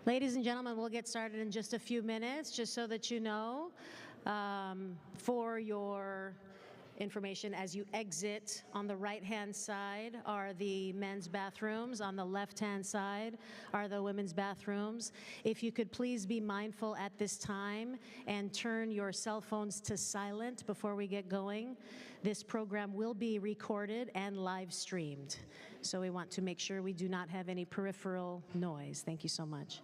Ladies and gentlemen, we'll get started in just a few minutes, just so that you know, for your information, as you exit, on the right-hand side are the men's bathrooms. On the left-hand side are the women's bathrooms. If you could please be mindful at this time and turn your cell phones to silent before we get going. This program will be recorded and live streamed, so we want to make sure we do not have any peripheral noise. Thank you so much.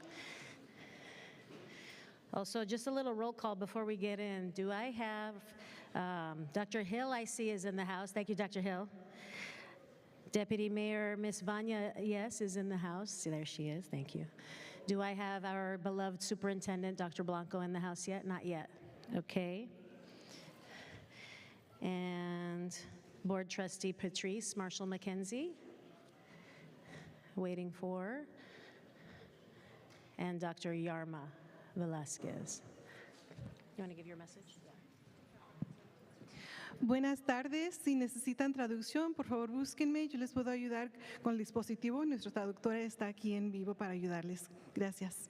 Also, just a little roll call before we get in. Do I have Dr. Hill, I see, is in the house. Thank you, Dr. Hill. Deputy Mayor Miss Vanya, yes, is in the house. See, there she is. Thank you. Do I have our beloved Superintendent, Dr. Blanco, in the house yet? Not yet. Okay. And Board Trustee Patrice Marshall McKenzie, waiting for, and Dr. Yarma Velasquez. You want to give your message? Buenas tardes. Si necesitan traducción, por favor búsquenme. Yo les puedo ayudar con el dispositivo. Nuestro traductor está aquí en vivo para ayudarles. Gracias.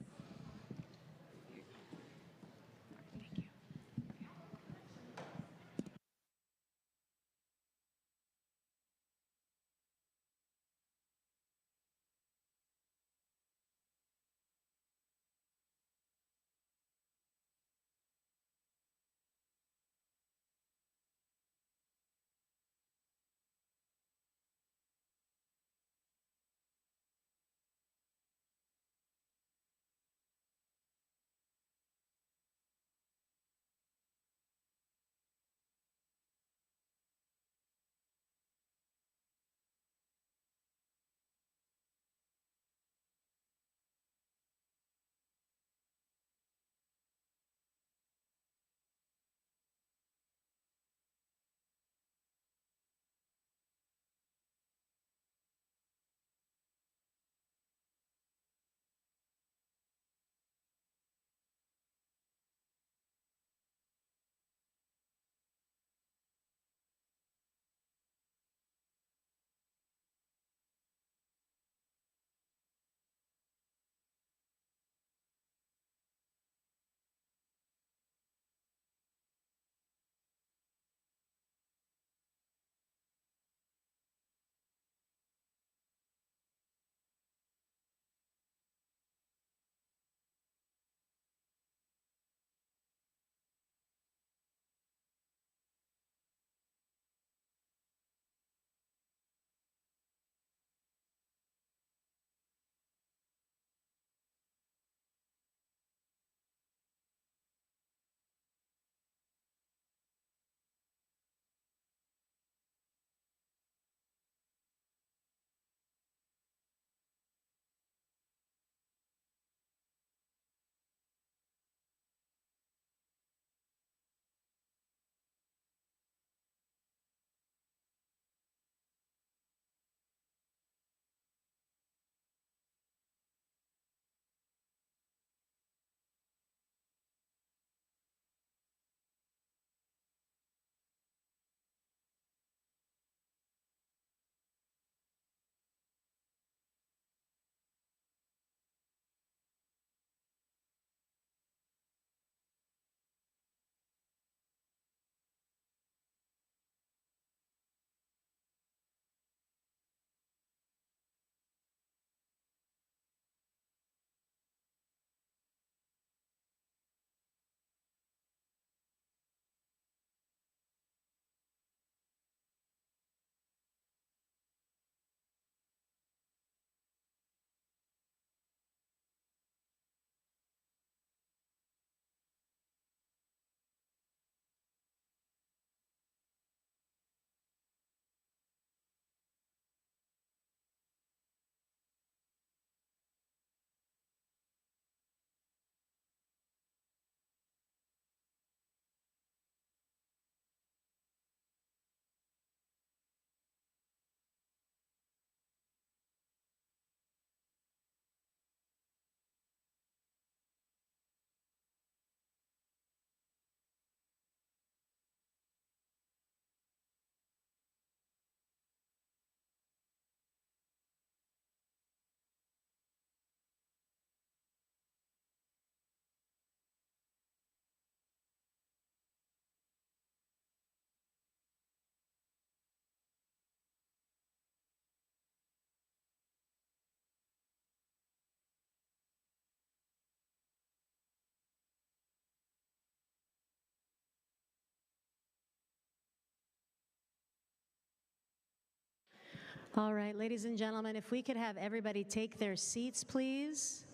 All right, ladies and gentlemen, if we could have everybody take their seats, please.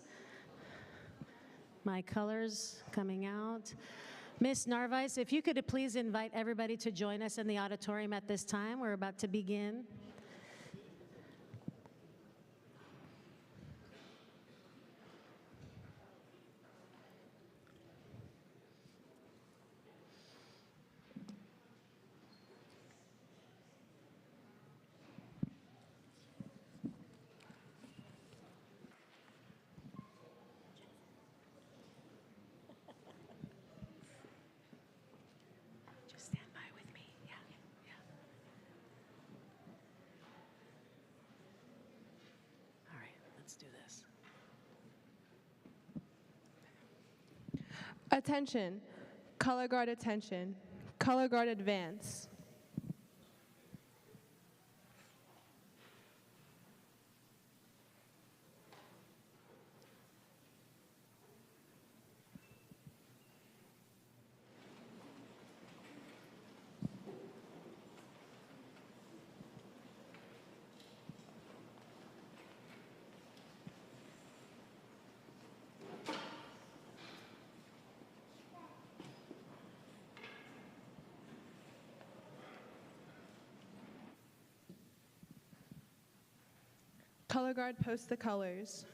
My colors coming out. Miss Narvaez, if you could please invite everybody to join us in the auditorium at this time. We're about to begin. Attention, color guard attention, color guard advance. Color guard post the colors.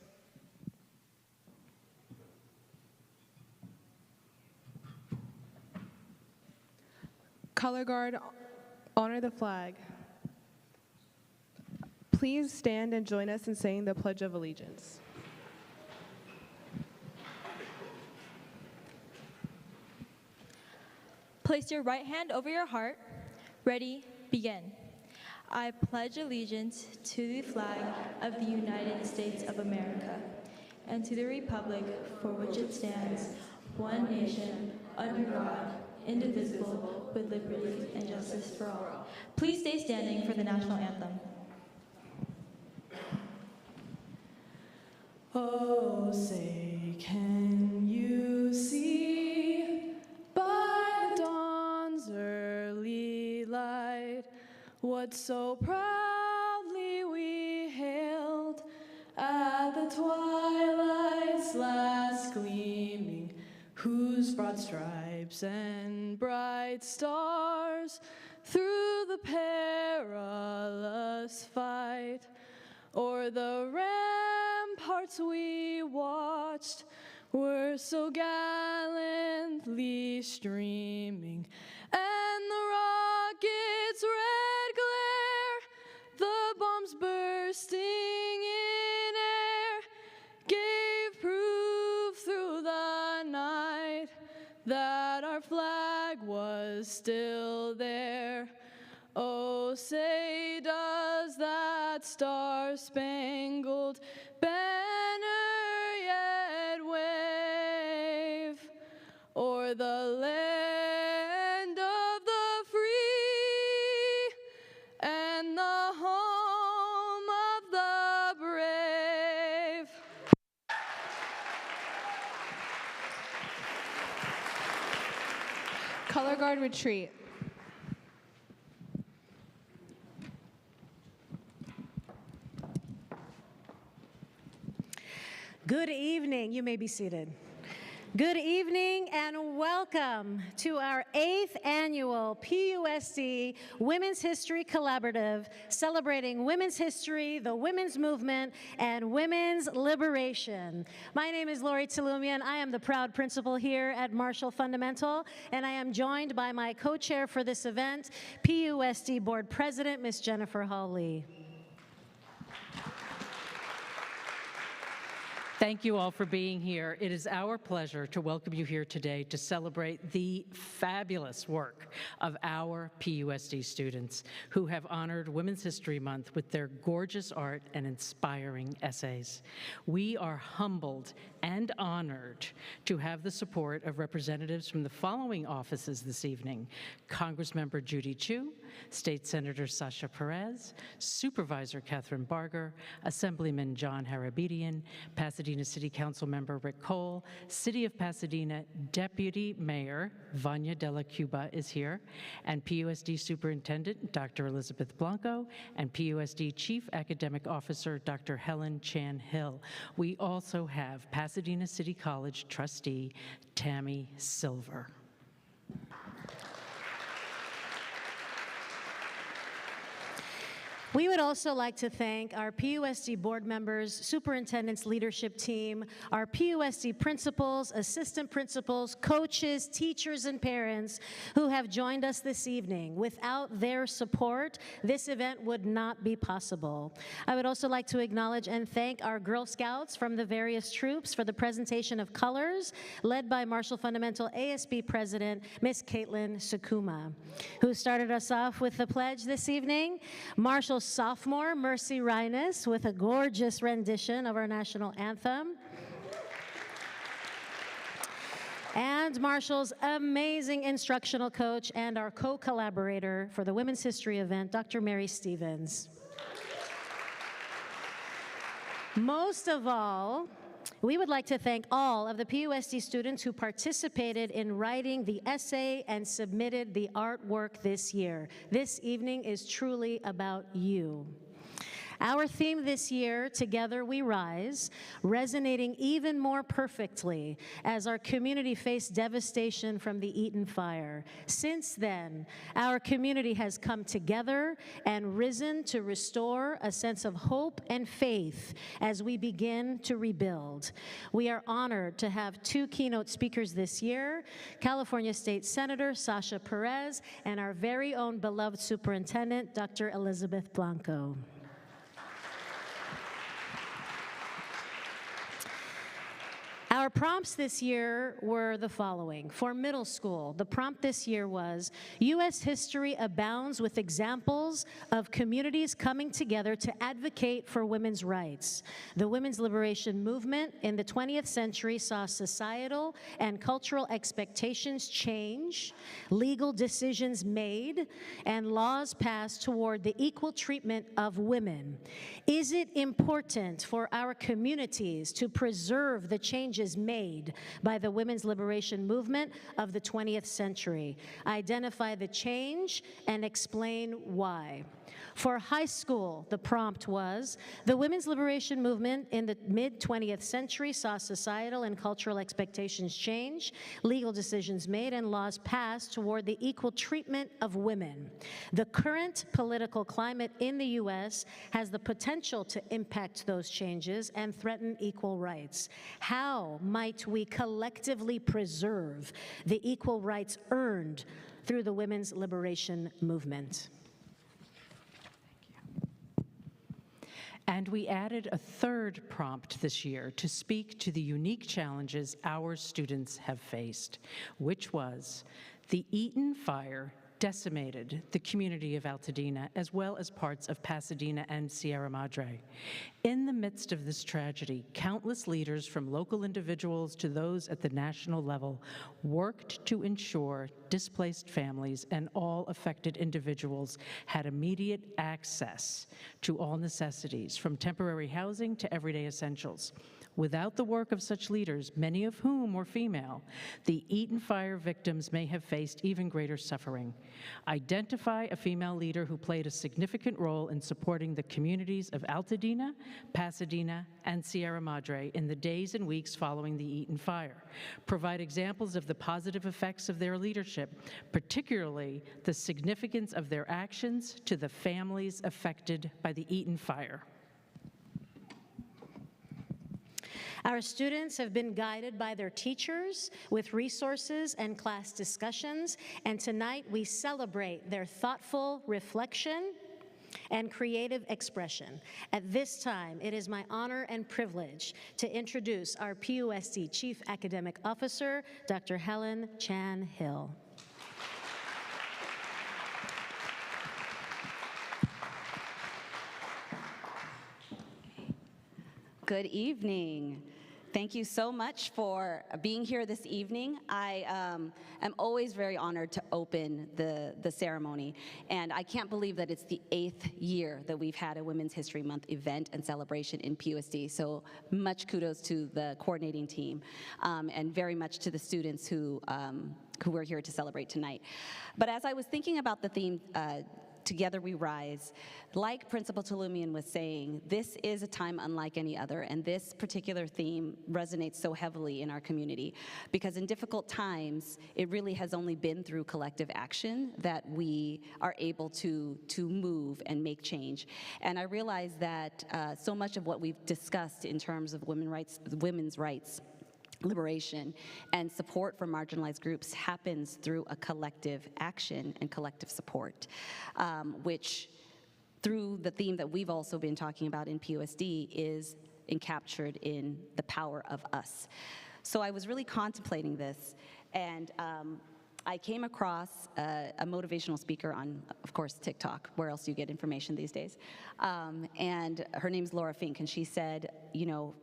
Color guard honor the flag. Please stand and join us in saying the Pledge of Allegiance. Place your right hand over your heart. Ready, begin. I pledge allegiance to the flag of the United States of America and to the republic for which it stands, one nation, under God, indivisible, with liberty and justice for all. Please stay standing for the national anthem. Oh, say, can you see by the dawn's early light what so proudly we hailed at the twilight's last gleaming, whose broad stripes and bright stars through the perilous fight o'er the ramparts we watched were so gallantly streaming, and the rocket's red glare, the bombs bursting in air, gave proof through the night that our flag was still there. Oh, say does that star-spangled banner yet wave o'er the land of the free and the home of the brave? Color guard retreat. Good evening. You may be seated. Good evening and welcome to our 8th annual PUSD Women's History Collaborative, celebrating women's history, the women's movement, and women's liberation. My name is Lori Tulumian. I am the proud principal here at Marshall Fundamental, and I am joined by my co-chair for this event, PUSD Board President, Ms. Jennifer Hall-Lee. Thank you all for being here. It is our pleasure to welcome you here today to celebrate the fabulous work of our PUSD students who have honored Women's History Month with their gorgeous art and inspiring essays. We are humbled and honored to have the support of representatives from the following offices this evening: Congressmember Judy Chu, State Senator Sasha Perez, Supervisor Catherine Barger, Assemblyman John Harabedian, Pasadena Pasadena City Council Member Rick Cole, City of Pasadena Deputy Mayor Vanya Della Cuba is here, and PUSD Superintendent Dr. Elizabeth Blanco, and PUSD Chief Academic Officer Dr. Helen Chan Hill. We also have Pasadena City College Trustee Tammy Silver. We would also like to thank our PUSD board members, superintendent's leadership team, our PUSD principals, assistant principals, coaches, teachers, and parents who have joined us this evening. Without their support, this event would not be possible. I would also like to acknowledge and thank our Girl Scouts from the various troops for the presentation of colors, led by Marshall Fundamental ASB President, Ms. Caitlin Sakuma, who started us off with the pledge this evening. Marshall sophomore Mercy Reines with a gorgeous rendition of our national anthem. And Marshall's amazing instructional coach and our co-collaborator for the Women's History event, Dr. Mary Stevens. Most of all, we would like to thank all of the PUSD students who participated in writing the essay and submitted the artwork this year. This evening is truly about you. Our theme this year, Together We Rise, resonating even more perfectly as our community faced devastation from the Eaton fire. Since then, our community has come together and risen to restore a sense of hope and faith as we begin to rebuild. We are honored to have two keynote speakers this year, California State Senator Sasha Perez and our very own beloved superintendent, Dr. Elizabeth Blanco. Our prompts this year were the following. For middle school, the prompt this year was, U.S. history abounds with examples of communities coming together to advocate for women's rights. The women's liberation movement in the 20th century saw societal and cultural expectations change, legal decisions made, and laws passed toward the equal treatment of women. Is it important for our communities to preserve the changes made by the women's liberation movement of the 20th century? Identify the change and explain why. For high school, the prompt was, the women's liberation movement in the mid-20th century saw societal and cultural expectations change, legal decisions made, and laws passed toward the equal treatment of women. The current political climate in the U.S. has the potential to impact those changes and threaten equal rights. How might we collectively preserve the equal rights earned through the women's liberation movement? And we added a third prompt this year to speak to the unique challenges our students have faced, which was the Eaton fire decimated the community of Altadena, as well as parts of Pasadena and Sierra Madre. In the midst of this tragedy, countless leaders, from local individuals to those at the national level, worked to ensure displaced families and all affected individuals had immediate access to all necessities, from temporary housing to everyday essentials. Without the work of such leaders, many of whom were female, the Eaton fire victims may have faced even greater suffering. Identify a female leader who played a significant role in supporting the communities of Altadena, Pasadena, and Sierra Madre in the days and weeks following the Eaton fire. Provide examples of the positive effects of their leadership, particularly the significance of their actions to the families affected by the Eaton fire. Our students have been guided by their teachers with resources and class discussions, and tonight we celebrate their thoughtful reflection and creative expression. At this time, it is my honor and privilege to introduce our PUSD Chief Academic Officer, Dr. Helen Chan Hill. Good evening. Thank you so much for being here this evening. I am always very honored to open the ceremony, and I can't believe that it's the 8th year that we've had a Women's History Month event and celebration in PUSD, so much kudos to the coordinating team, and very much to the students who are here to celebrate tonight. But as I was thinking about the theme, Together We Rise, like Principal Tulumian was saying, this is a time unlike any other, and this particular theme resonates so heavily in our community, because in difficult times, it really has only been through collective action that we are able to move and make change. And I realize that so much of what we've discussed in terms of women's rights, liberation, and support for marginalized groups happens through a collective action and collective support, which, through the theme that we've also been talking about in PUSD, is encaptured in the power of us. So I was really contemplating this, and I came across a motivational speaker on, of course, TikTok. Where else do you get information these days? And her name's Laura Fink, and she said, you know,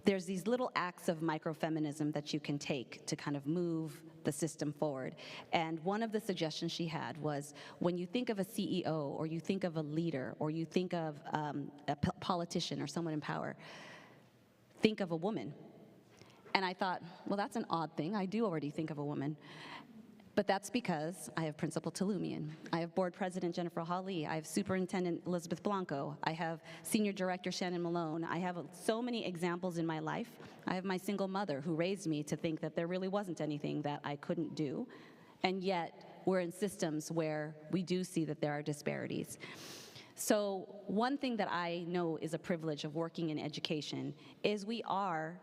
there's these little acts of microfeminism that you can take to kind of move the system forward. And one of the suggestions she had was, when you think of a CEO, or you think of a leader, or you think of a politician or someone in power, think of a woman. And I thought, well, that's an odd thing. I do already think of a woman. But that's because I have Principal Tulumian, I have Board President Jennifer Hawley, I have Superintendent Elizabeth Blanco, I have Senior Director Shannon Malone. I have so many examples in my life. I have my single mother who raised me to think that there really wasn't anything that I couldn't do, and yet we're in systems where we do see that there are disparities. So one thing that I know is a privilege of working in education is we are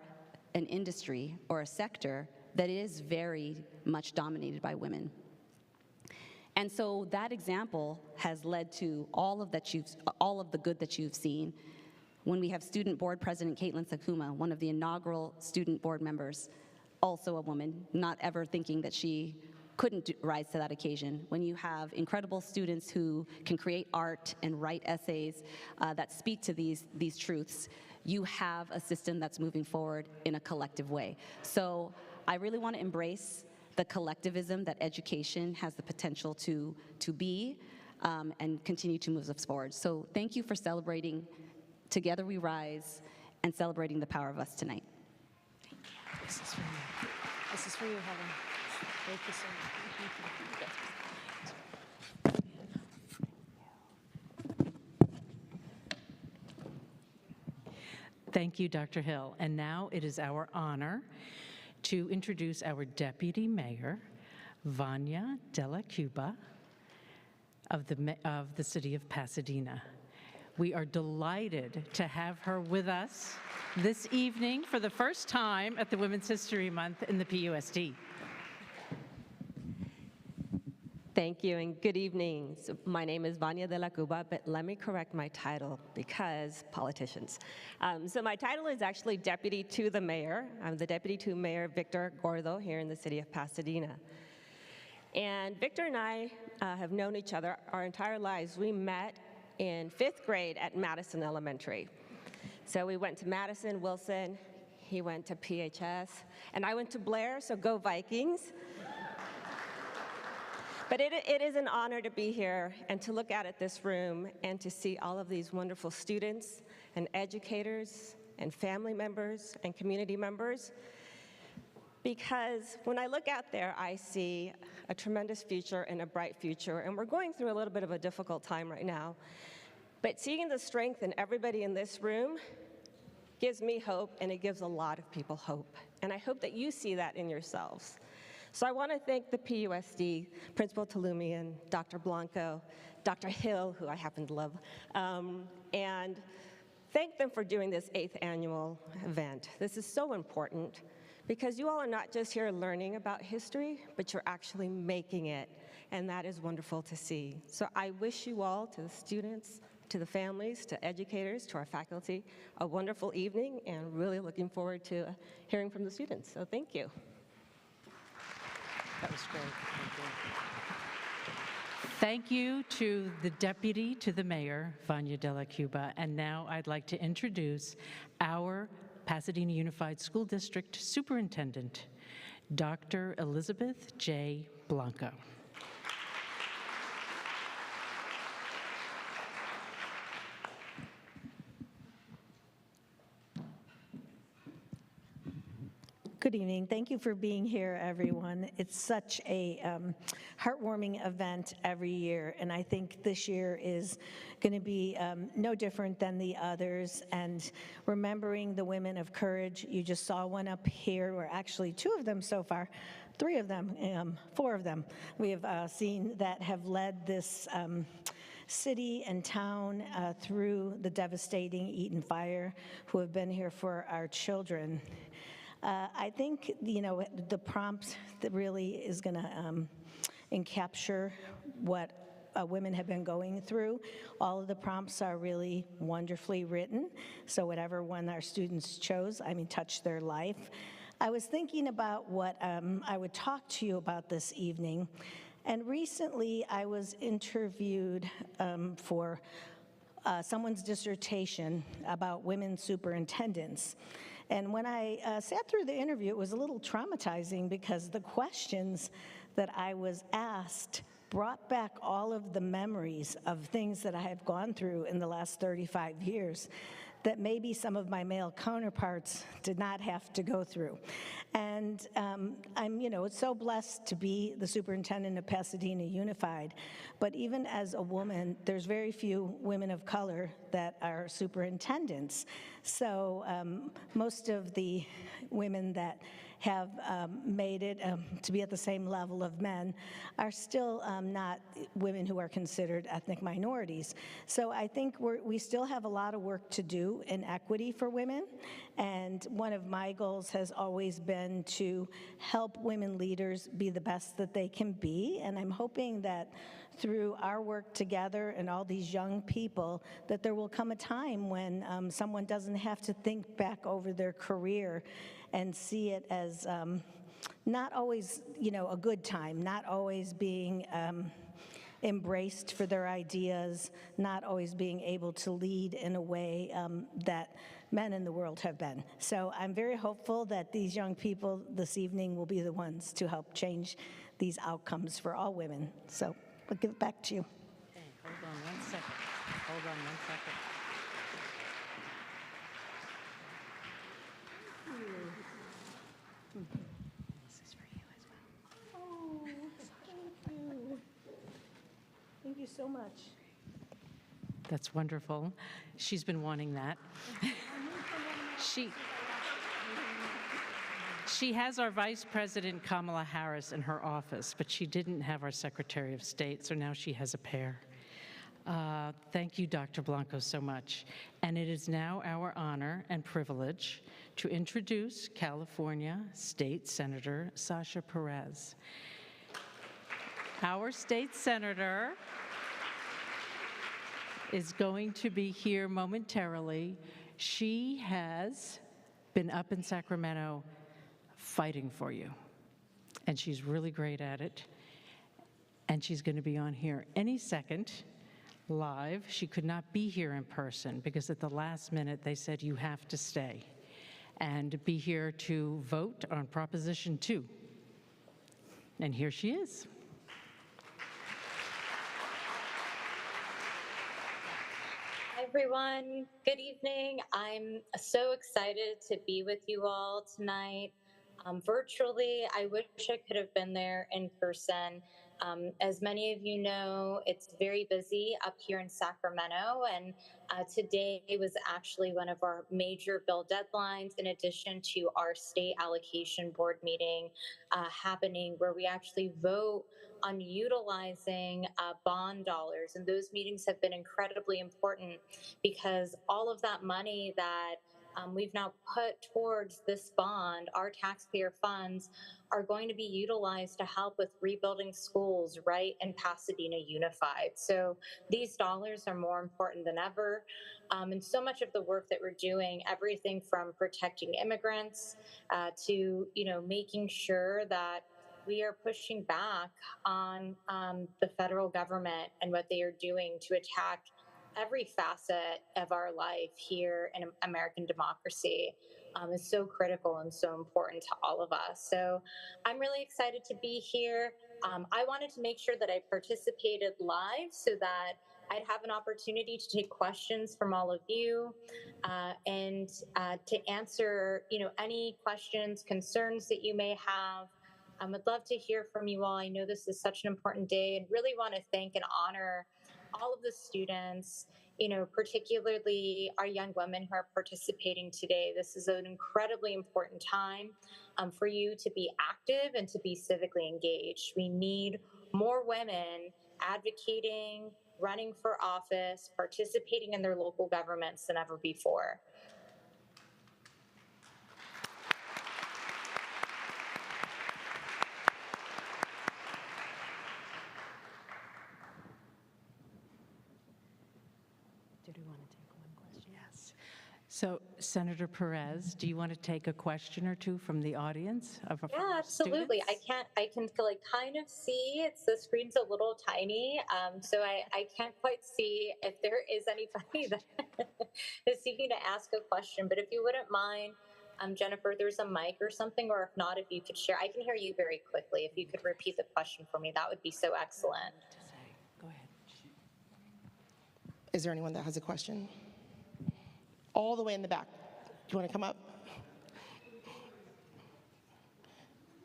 an industry or a sector that is very much dominated by women. And so that example has led to all of the good that you've seen. When we have Student Board President Caitlin Sakuma, one of the inaugural student board members, also a woman, not ever thinking that she couldn't rise to that occasion. When you have incredible students who can create art and write essays that speak to these truths, you have a system that's moving forward in a collective way. So I really want to embrace the collectivism that education has the potential to be and continue to move us forward. So thank you for celebrating Together We Rise and celebrating the power of us tonight. This is for you. This is for you, Helen. Thank you so much. Thank you, Dr. Hill. And now it is our honor to introduce our Deputy Mayor, Vanya Della Cuba, of the city of Pasadena. We are delighted to have her with us this evening for the first time at the Women's History Month in the PUSD. Thank you and good evening. So my name is Vanya de la Cuba, but let me correct my title because politicians. So my title is actually Deputy to the Mayor. I'm the Deputy to Mayor Victor Gordo here in the city of Pasadena. And Victor and I have known each other our entire lives. We met in 5th grade at Madison Elementary. So we went to Madison, Wilson, he went to PHS, and I went to Blair, so go Vikings. But it is an honor to be here and to look out at this room and to see all of these wonderful students and educators and family members and community members. Because when I look out there, I see a tremendous future and a bright future. And we're going through a little bit of a difficult time right now. But seeing the strength in everybody in this room gives me hope, and it gives a lot of people hope. And I hope that you see that in yourselves. So I want to thank the PUSD, Principal Tulumian, Dr. Blanco, Dr. Hill, who I happen to love, and thank them for doing this 8th annual event. This is so important because you all are not just here learning about history, but you're actually making it, and that is wonderful to see. So I wish you all, to the students, to the families, to educators, to our faculty, a wonderful evening, and really looking forward to hearing from the students. So thank you. That was great. Thank you to the Deputy to the Mayor, Vanya Della Cuba. And now I'd like to introduce our Pasadena Unified School District Superintendent, Dr. Elizabeth J. Blanco. Good evening. Thank you for being here, everyone. It's such a heartwarming event every year, and I think this year is going to be no different than the others. And remembering the women of courage, you just saw one up here, or actually two of them so far, three of them, four of them we have seen that have led this city and town through the devastating Eaton fire, who have been here for our children. I think, the prompt that really is going to encapture what women have been going through. All of the prompts are really wonderfully written, so whatever one our students chose, touched their life. I was thinking about what I would talk to you about this evening, and recently I was interviewed for someone's dissertation about women superintendents. And when I sat through the interview, it was a little traumatizing because the questions that I was asked brought back all of the memories of things that I have gone through in the last 35 years that maybe some of my male counterparts did not have to go through. And I'm so blessed to be the superintendent of Pasadena Unified, but even as a woman, there's very few women of color that are superintendents. So most of the women that have made it to be at the same level of men are still not women who are considered ethnic minorities. So I think we still have a lot of work to do in equity for women, and one of my goals has always been to help women leaders be the best that they can be, and I'm hoping that through our work together and all these young people, that there will come a time when someone doesn't have to think back over their career and see it as not always, a good time, not always being embraced for their ideas, not always being able to lead in a way that men in the world have been. So I'm very hopeful that these young people this evening will be the ones to help change these outcomes for all women. So I'll give it back to you. Okay, hold on 1 second. Hold on 1 second. This is for you as well. Oh, thank you. Thank you so much. That's wonderful. She's been wanting that. She has our Vice President Kamala Harris in her office, but she didn't have our Secretary of State, so now she has a pair. Thank you, Dr. Blanco, so much. And it is now our honor and privilege to introduce California State Senator Sasha Perez. Our state senator is going to be here momentarily. She has been up in Sacramento fighting for you, and she's really great at it. And she's going to be on here any second, live. She could not be here in person because at the last minute they said you have to stay and be here to vote on Proposition 2. And here she is. Hi, everyone. Good evening. I'm so excited to be with you all tonight. Virtually, I wish I could have been there in person. As many of you know, it's very busy up here in Sacramento, and today was actually one of our major bill deadlines, in addition to our state allocation board meeting happening, where we actually vote on utilizing bond dollars. And those meetings have been incredibly important because all of that money that we've now put towards this bond, our taxpayer funds, are going to be utilized to help with rebuilding schools right in Pasadena Unified. So these dollars are more important than ever. And so much of the work that we're doing, everything from protecting immigrants to making sure that we are pushing back on the federal government and what they are doing to attack every facet of our life here in American democracy. is so critical and so important to all of us. So I'm really excited to be here. I wanted to make sure that I participated live so that I'd have an opportunity to take questions from all of you and to answer, any questions, concerns that you may have. I would love to hear from you all. I know this is such an important day and really want to thank and honor all of the students, particularly our young women who are participating today. This is an incredibly important time for you to be active and to be civically engaged. We need more women advocating, running for office, participating in their local governments than ever before. Did we want to take one question? Yes. So, Senator Perez, do you want to take a question or two from the audience of our Yeah, absolutely. students? I can like kind of see the screen's a little tiny. So I can't quite see if there is anybody that is seeking to ask a question, but if you wouldn't mind, Jennifer, there's a mic or something, or if not, if you could share, I can hear you very quickly. If you could repeat the question for me, that would be so excellent. Go ahead. Is there anyone that has a question? All the way in the back. Do you want to come up?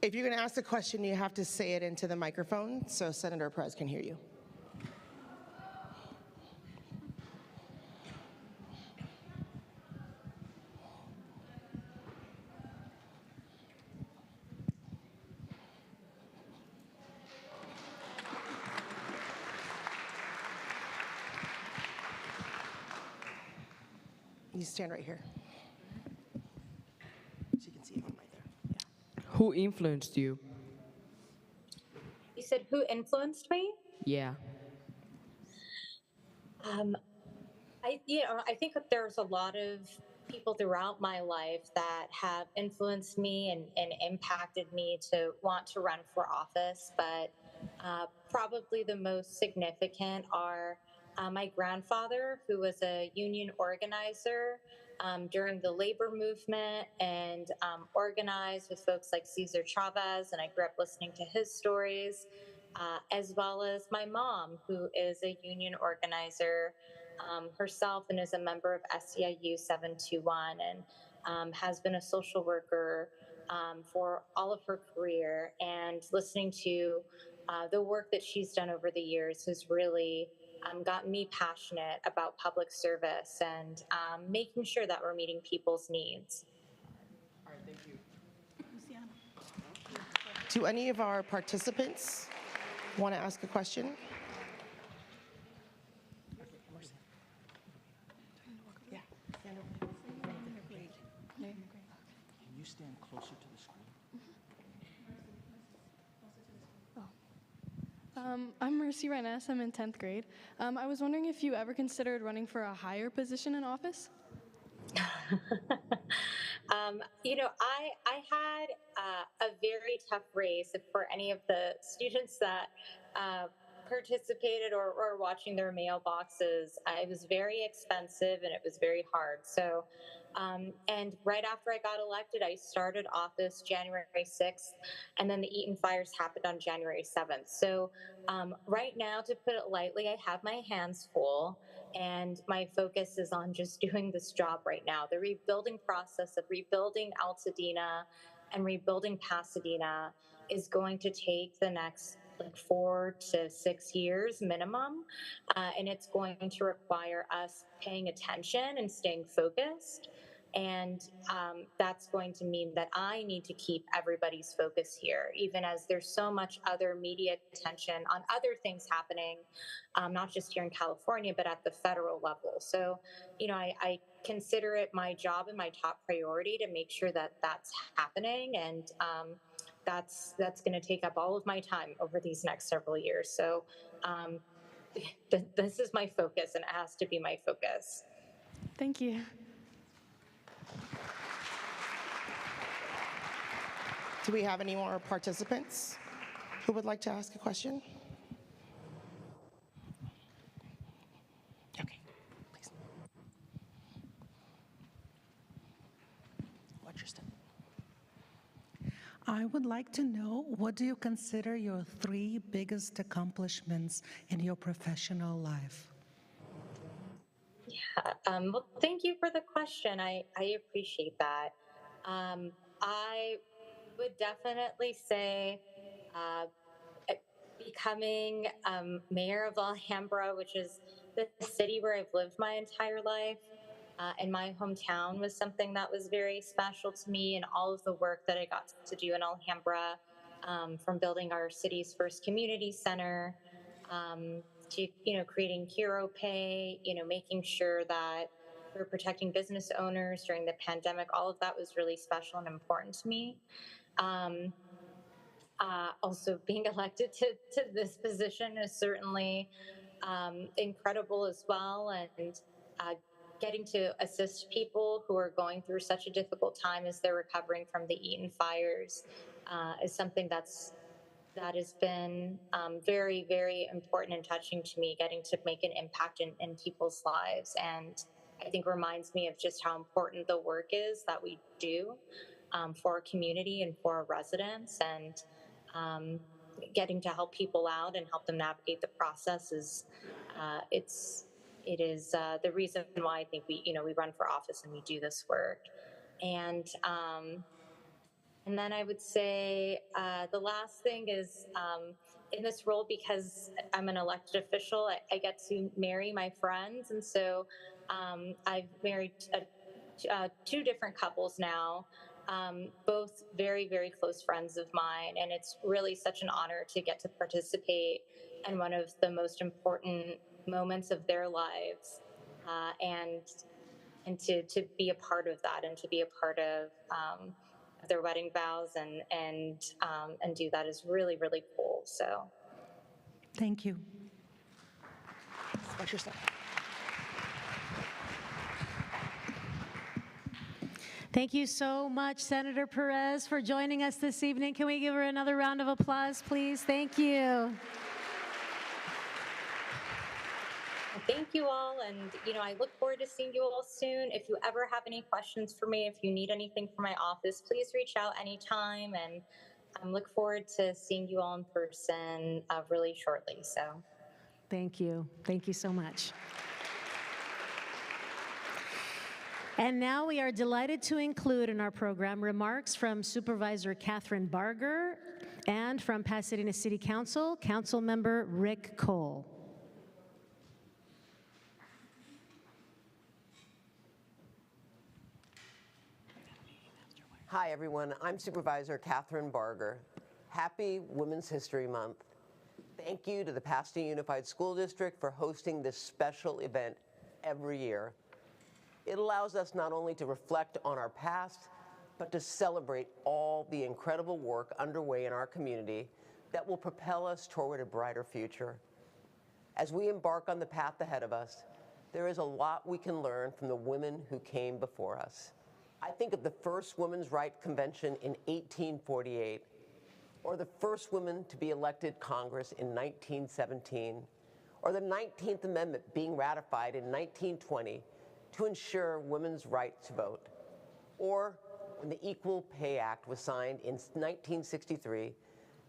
If you're going to ask a question, you have to say it into the microphone so Senator Perez can hear you. You stand right here. So you can see it right there. Yeah. Who influenced you? You said who influenced me? Yeah. I think that there's a lot of people throughout my life that have influenced me and impacted me to want to run for office. But probably the most significant are my grandfather, who was a union organizer during the labor movement and organized with folks like Cesar Chavez. And I grew up listening to his stories, as well as my mom, who is a union organizer herself and is a member of SEIU 721 and has been a social worker for all of her career. And listening to the work that she's done over the years has really gotten me passionate about public service and making sure that we're meeting people's needs. All right, thank you. Do any of our participants want to ask a question? Yeah. Can you stand closer to the screen? I'm Mercy Reines. I'm in 10th grade. I was wondering if you ever considered running for a higher position in office? I had a very tough race for any of the students that participated or watching their mailboxes. It was very expensive and it was very hard. So, and right after I got elected, I started office January 6th, and then the Eaton fires happened on January 7th. So, right now, to put it lightly, I have my hands full. And my focus is on just doing this job right now. The rebuilding process of rebuilding Altadena and rebuilding Pasadena is going to take the next 4 to 6 years minimum. And it's going to require us paying attention and staying focused. And that's going to mean that I need to keep everybody's focus here, even as there's so much other media attention on other things happening, not just here in California, but at the federal level. So, I consider it my job and my top priority to make sure that that's happening. And that's going to take up all of my time over these next several years. So this is my focus and it has to be my focus. Thank you. Do we have any more participants who would like to ask a question? Okay, please. Watch your step. I would like to know, what do you consider your 3 biggest accomplishments in your professional life? Well, thank you for the question. I appreciate that. I would definitely say uh, eh, becoming mayor of Alhambra, which is the city where I've lived my entire life, in my hometown, was something that was very special to me, and all of the work that I got to do in Alhambra, from building our city's first community center, to creating hero pay, making sure that we're protecting business owners during the pandemic. All of that was really special and important to me. Um, Also, being elected to this position is certainly incredible as well. And uh, getting to assist people who are going through such a difficult time as they're recovering from the Eaton fires is something that has been very, very important and touching to me, getting to make an impact in people's lives. And I think reminds me of just how important the work is that we do for our community and for our residents. And um, getting to help people out and help them navigate the process is it is the reason why I think we run for office and we do this work. And and then I would say the last thing is in this role, because I'm an elected official, I get to marry my friends. And so I've married 2 different couples now, both very, very close friends of mine. And it's really such an honor to get to participate in one of the most important moments of their lives. And to be a part of that, and to be a part of their wedding vows, and do that is really, really cool. So Thank you. Watch your step. Thank you so much, Senator Perez, for joining us this evening. Can we give her another round of applause, please? Thank you. thank you all, and I look forward to seeing you all soon. If you ever have any questions for me, if you need anything from my office, please reach out anytime, and I look forward to seeing you all in person really shortly. So Thank you. Thank you so much. And now we are delighted to include in our program remarks from Supervisor Catherine Barger and from Pasadena City Council, Council Member Rick Cole. Hi, everyone. I'm Supervisor Catherine Barger. Happy Women's History Month. Thank you to the Pasadena Unified School District for hosting this special event every year. It allows us not only to reflect on our past, but to celebrate all the incredible work underway in our community that will propel us toward a brighter future. As we embark on the path ahead of us, there is a lot we can learn from the women who came before us. I think of the first Women's Rights Convention in 1848, or the first woman to be elected Congress in 1917, or the 19th Amendment being ratified in 1920 to ensure women's right to vote, or when the Equal Pay Act was signed in 1963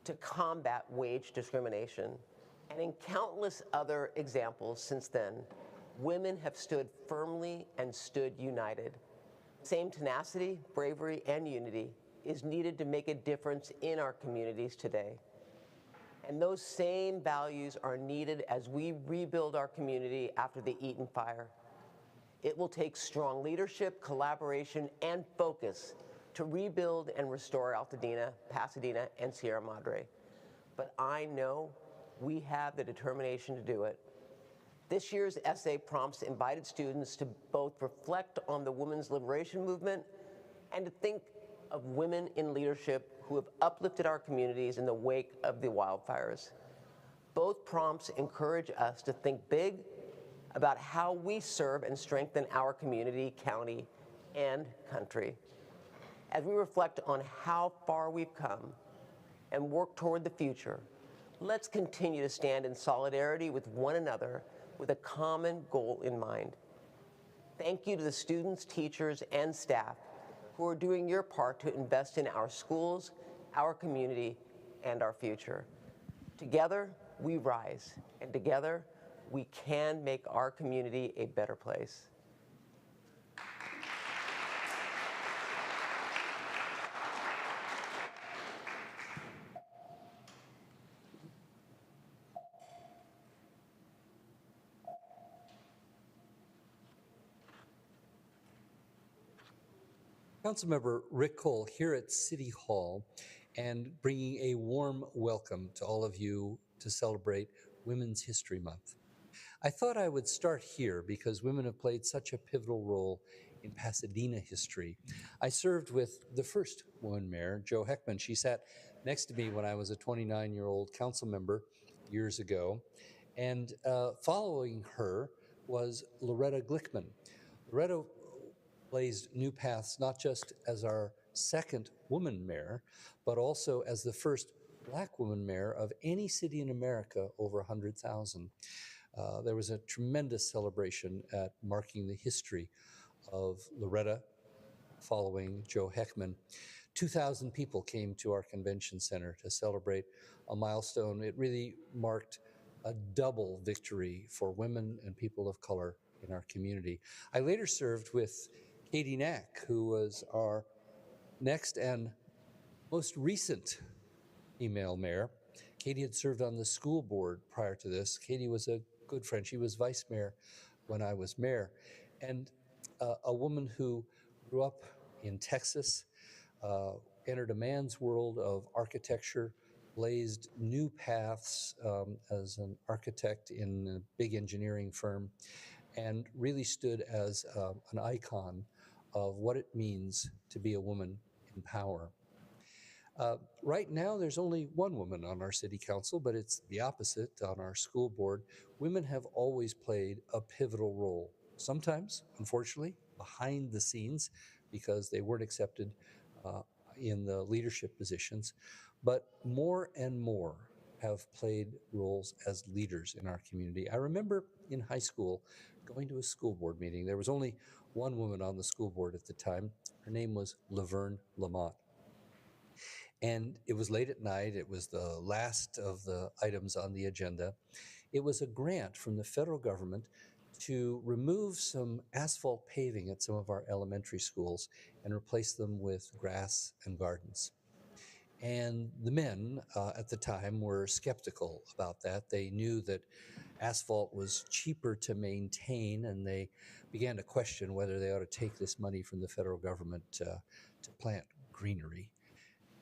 to combat wage discrimination. And in countless other examples since then, women have stood firmly and stood united. Same tenacity, bravery, and unity is needed to make a difference in our communities today. And those same values are needed as we rebuild our community after the Eaton fire. It will take strong leadership, collaboration, and focus to rebuild and restore Altadena, Pasadena, and Sierra Madre. But I know we have the determination to do it. This year's essay prompts invited students to both reflect on the women's liberation movement and to think of women in leadership who have uplifted our communities in the wake of the wildfires. Both prompts encourage us to think big about how we serve and strengthen our community, county, and country. As we reflect on how far we've come and work toward the future, let's continue to stand in solidarity with one another with a common goal in mind. Thank you to the students, teachers, and staff who are doing your part to invest in our schools, our community, and our future. Together, we rise, and together, we can make our community a better place. Councilmember Rick Cole here at City Hall and bringing a warm welcome to all of you to celebrate Women's History Month. I thought I would start here because women have played such a pivotal role in Pasadena history. I served with the first woman mayor, Jo Heckman. She sat next to me when I was a 29-year-old council member years ago. And following her was Loretta Glickman. Loretta blazed new paths not just as our second woman mayor, but also as the first Black woman mayor of any city in America over 100,000. There was a tremendous celebration at marking the history of Loretta following Jo Heckman. 2,000 people came to our convention center to celebrate a milestone. It really marked a double victory for women and people of color in our community. I later served with Katie Knack, who was our next and most recent female mayor. Katie had served on the school board prior to this. Katie was a good friend. She was vice mayor when I was mayor. And a woman who grew up in Texas, entered a man's world of architecture, blazed new paths as an architect in a big engineering firm, and really stood as an icon of what it means to be a woman in power. Right now, there's only one woman on our city council, but it's the opposite on our school board. Women have always played a pivotal role, sometimes, unfortunately, behind the scenes because they weren't accepted in the leadership positions, but more and more have played roles as leaders in our community. I remember in high school going to a school board meeting. There was only one woman on the school board at the time. Her name was Laverne Lamont. And it was late at night. It was the last of the items on the agenda. It was a grant from the federal government to remove some asphalt paving at some of our elementary schools and replace them with grass and gardens. And the men at the time were skeptical about that. They knew that asphalt was cheaper to maintain, and they began to question whether they ought to take this money from the federal government to plant greenery.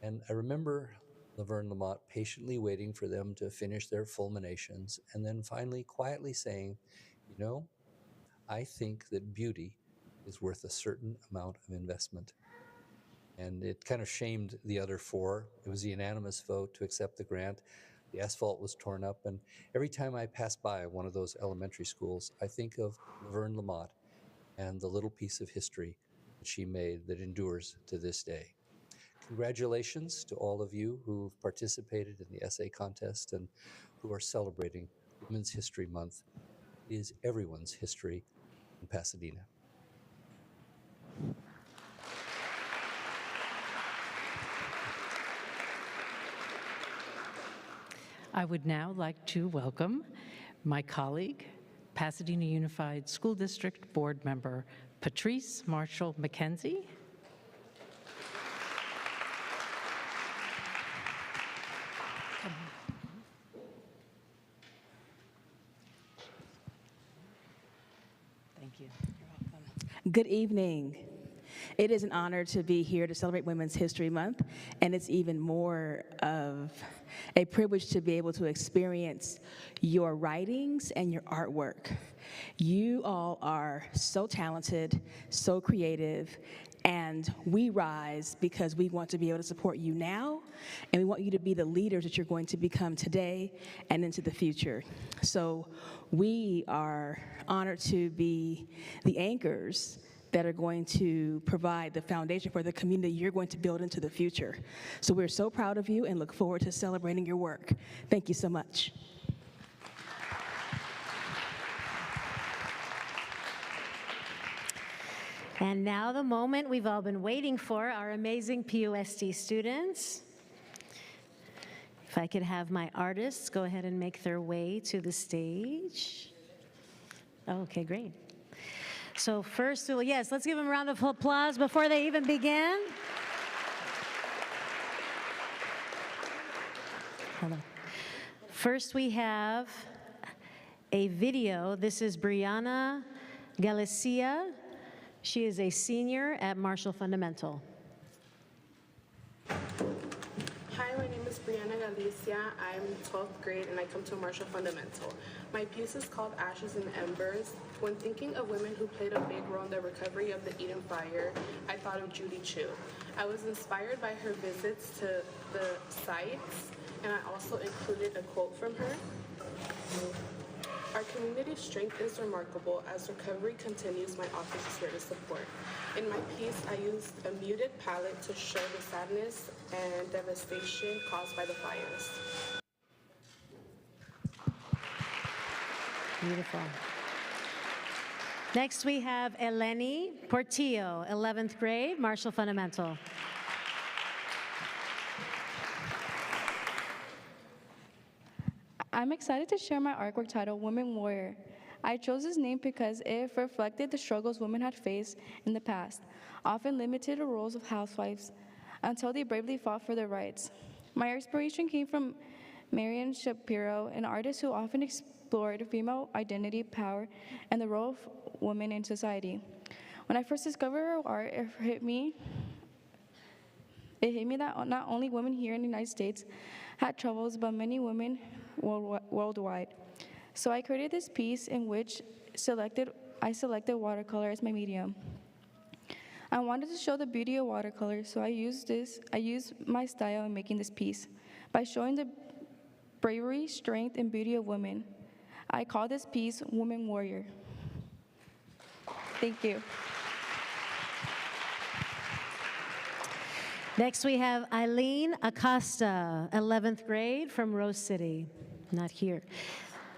And I remember Laverne Lamont patiently waiting for them to finish their fulminations and then finally quietly saying, you know, I think that beauty is worth a certain amount of investment. And it kind of shamed the other four. It was a unanimous vote to accept the grant. The asphalt was torn up, and every time I pass by one of those elementary schools, I think of Laverne Lamont and the little piece of history that she made that endures to this day. Congratulations to all of you who've participated in the essay contest and who are celebrating Women's History Month. It is everyone's history in Pasadena. I would now like to welcome my colleague, Pasadena Unified School District Board Member Patrice Marshall McKenzie. Thank you. You're welcome. Good evening. It is an honor to be here to celebrate Women's History Month, and it's even more of a privilege to be able to experience your writings and your artwork. You all are so talented, so creative, and we rise because we want to be able to support you now, and we want you to be the leaders that you're going to become today and into the future. So we are honored to be the anchors that are going to provide the foundation for the community you're going to build into the future. So we're so proud of you and look forward to celebrating your work. Thank you so much. And now the moment we've all been waiting for, our amazing PUSD students. If I could have my artists go ahead and make their way to the stage. Okay, great. So first, yes, let's give them a round of applause before they even begin. Hold on. First, we have a video. This is Brianna Galicia. She is a senior at Marshall Fundamental. Hi, my name is Brianna Galicia. I'm 12th grade and I come to Marshall Fundamental. My piece is called Ashes and Embers. When thinking of women who played a big role in the recovery of the Eden Fire, I thought of Judy Chu. I was inspired by her visits to the sites, and I also included a quote from her. Our community's strength is remarkable. As recovery continues, my office is here to support. In my piece, I used a muted palette to show the sadness and devastation caused by the fires. Beautiful. Next, we have Eleni Portillo, 11th grade, Marshall Fundamental. I'm excited to share my artwork titled Women Warrior. I chose this name because it reflected the struggles women had faced in the past, often limited to roles of housewives, until they bravely fought for their rights. My inspiration came from Marian Shapiro, an artist who often explored female identity, power, and the role of women in society. When I first discovered her art, it hit me that not only women here in the United States had troubles, but many women worldwide. So I created this piece in which I selected watercolor as my medium. I wanted to show the beauty of watercolor, so I used my style in making this piece by showing the bravery, strength, and beauty of women. I call this piece Woman Warrior. Thank you. Next, we have Eileen Acosta, 11th grade from Rose City. Not here.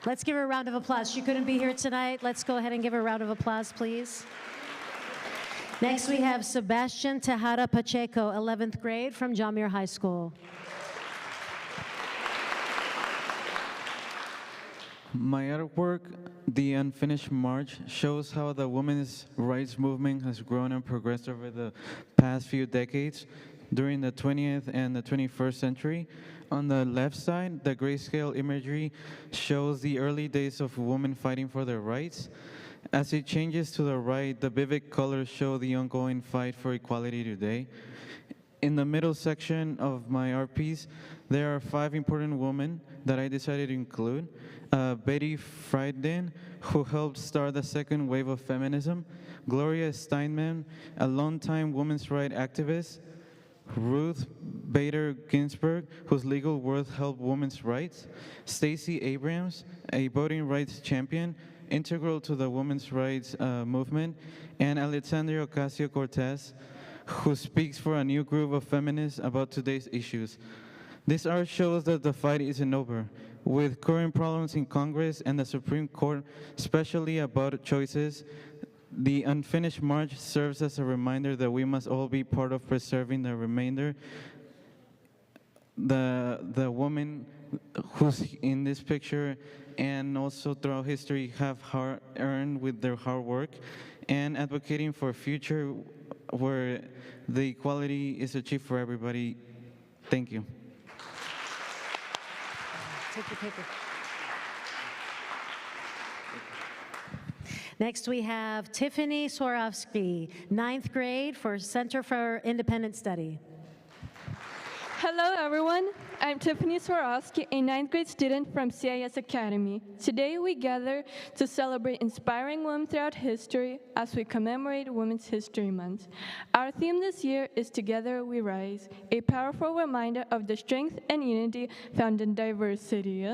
Let's give her a round of applause. She couldn't be here tonight. Let's go ahead and give her a round of applause, please. Next, we have Sebastian Tejada Pacheco, 11th grade from John Muir High School. My artwork, The Unfinished March, shows how the women's rights movement has grown and progressed over the past few decades during the 20th and the 21st century. On the left side, the grayscale imagery shows the early days of women fighting for their rights. As it changes to the right, the vivid colors show the ongoing fight for equality today. In the middle section of my art piece, there are 5 important women that I decided to include. Betty Friedan, who helped start the second wave of feminism. Gloria Steinman, a longtime women's rights activist. Ruth Bader Ginsburg, whose legal work helped women's rights. Stacey Abrams, a voting rights champion, integral to the women's rights movement. And Alexandria Ocasio-Cortez, who speaks for a new group of feminists about today's issues. This art shows that the fight isn't over. With current problems in Congress and the Supreme Court, especially about choices, the Unfinished March serves as a reminder that we must all be part of preserving the remainder. The women who's in this picture and also throughout history have earned with their hard work, and advocating for a future where the equality is achieved for everybody. Thank you. Take your paper. Next, we have Tiffany Swarovski, 9th grade for Center for Independent Study. Hello, everyone. I'm Tiffany Swarovski, a 9th grade student from CIS Academy. Today, we gather to celebrate inspiring women throughout history as we commemorate Women's History Month. Our theme this year is Together We Rise, a powerful reminder of the strength and unity found in diversity.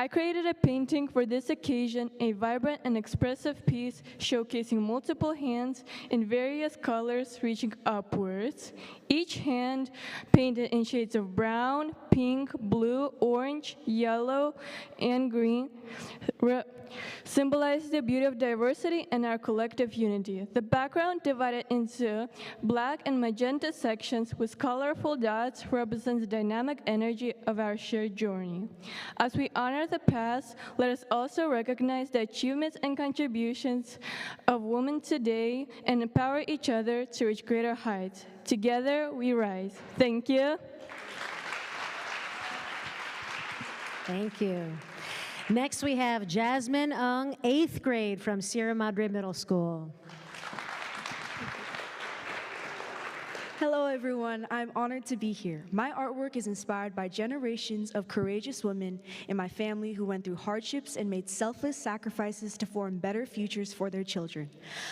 I created a painting for this occasion, a vibrant and expressive piece showcasing multiple hands in various colors reaching upwards. Each hand painted in shades of brown, pink, blue, orange, yellow, and green symbolizes the beauty of diversity and our collective unity. The background, divided into black and magenta sections with colorful dots, represents the dynamic energy of our shared journey. As we honor the past, let us also recognize the achievements and contributions of women today and empower each other to reach greater heights. Together, we rise. Thank you. Thank you. Next, we have Jasmine Ung, 8th grade from Sierra Madre Middle School. Hello, everyone. I'm honored to be here. My artwork is inspired by generations of courageous women in my family who went through hardships and made selfless sacrifices to form better futures for their children.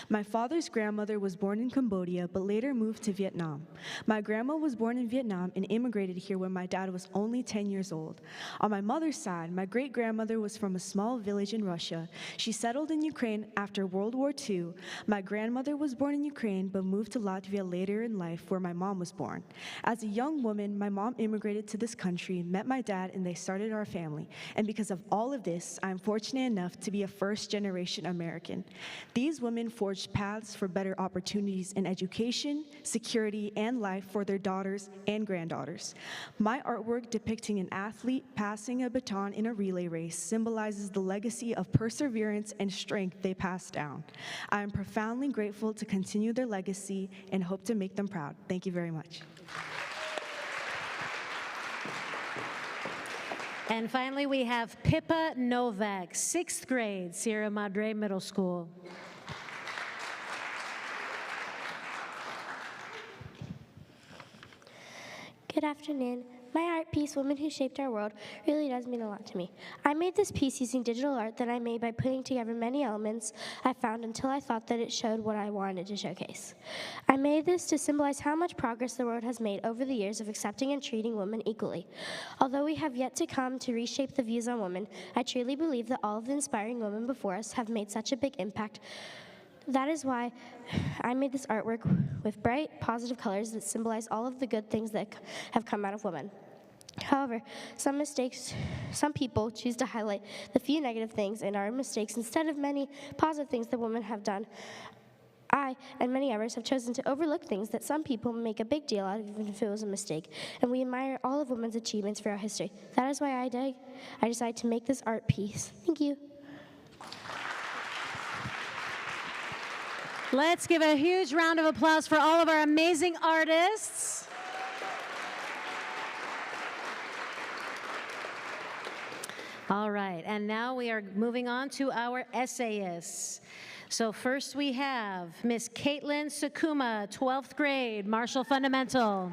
My father's grandmother was born in Cambodia, but later moved to Vietnam. My grandma was born in Vietnam and immigrated here when my dad was only 10 years old. On my mother's side, my great-grandmother was from a small village in Russia. She settled in Ukraine after World War II. My grandmother was born in Ukraine, but moved to Latvia later in life, where my mom was born. As a young woman, my mom immigrated to this country, met my dad, and they started our family. And because of all of this, I'm fortunate enough to be a first-generation American. These women forged paths for better opportunities in education, security, and life for their daughters and granddaughters. My artwork depicting an athlete passing a baton in a relay race symbolizes the legacy of perseverance and strength they passed down. I am profoundly grateful to continue their legacy and hope to make them proud. Thank you very much. And finally, we have Pippa Novak, 6th grade, Sierra Madre Middle School. Good afternoon. My art piece, Women Who Shaped Our World, really does mean a lot to me. I made this piece using digital art that I made by putting together many elements I found until I thought that it showed what I wanted to showcase. I made this to symbolize how much progress the world has made over the years of accepting and treating women equally. Although we have yet to come to reshape the views on women, I truly believe that all of the inspiring women before us have made such a big impact. That is why I made this artwork with bright, positive colors that symbolize all of the good things that have come out of women. However, some people choose to highlight the few negative things in our mistakes instead of many positive things that women have done. I and many others have chosen to overlook things that some people make a big deal out of, even if it was a mistake, and we admire all of women's achievements throughout history. That is why I decided to make this art piece. Thank you. Let's give a huge round of applause for all of our amazing artists. All right, and now we are moving on to our essayists. So first we have Miss Caitlin Sakuma, 12th grade, Marshall Fundamental.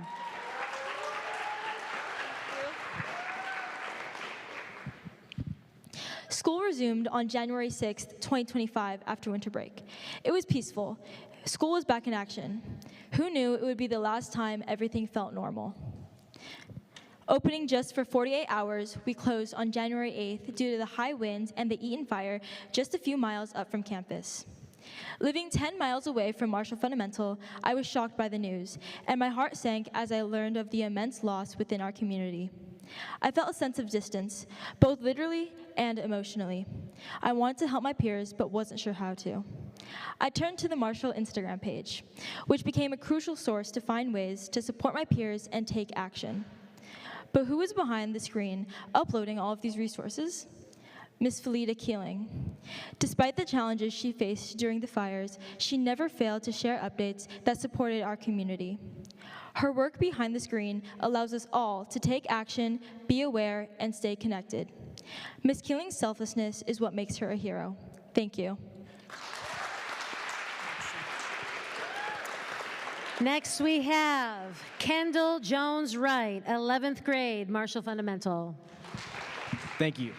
School resumed on January 6th, 2025 after winter break. It was peaceful. School was back in action. Who knew it would be the last time everything felt normal? Opening just for 48 hours, we closed on January 8th due to the high winds and the Eaton fire just a few miles up from campus. Living 10 miles away from Marshall Fundamental, I was shocked by the news, and my heart sank as I learned of the immense loss within our community. I felt a sense of distance, both literally and emotionally. I wanted to help my peers, but wasn't sure how to. I turned to the Marshall Instagram page, which became a crucial source to find ways to support my peers and take action. But who was behind the screen uploading all of these resources? Miss Felita Keeling. Despite the challenges she faced during the fires, she never failed to share updates that supported our community. Her work behind the screen allows us all to take action, be aware, and stay connected. Miss Keeling's selflessness is what makes her a hero. Thank you. Next we have Kendall Jones Wright, 11th grade, Marshall Fundamental. Thank you.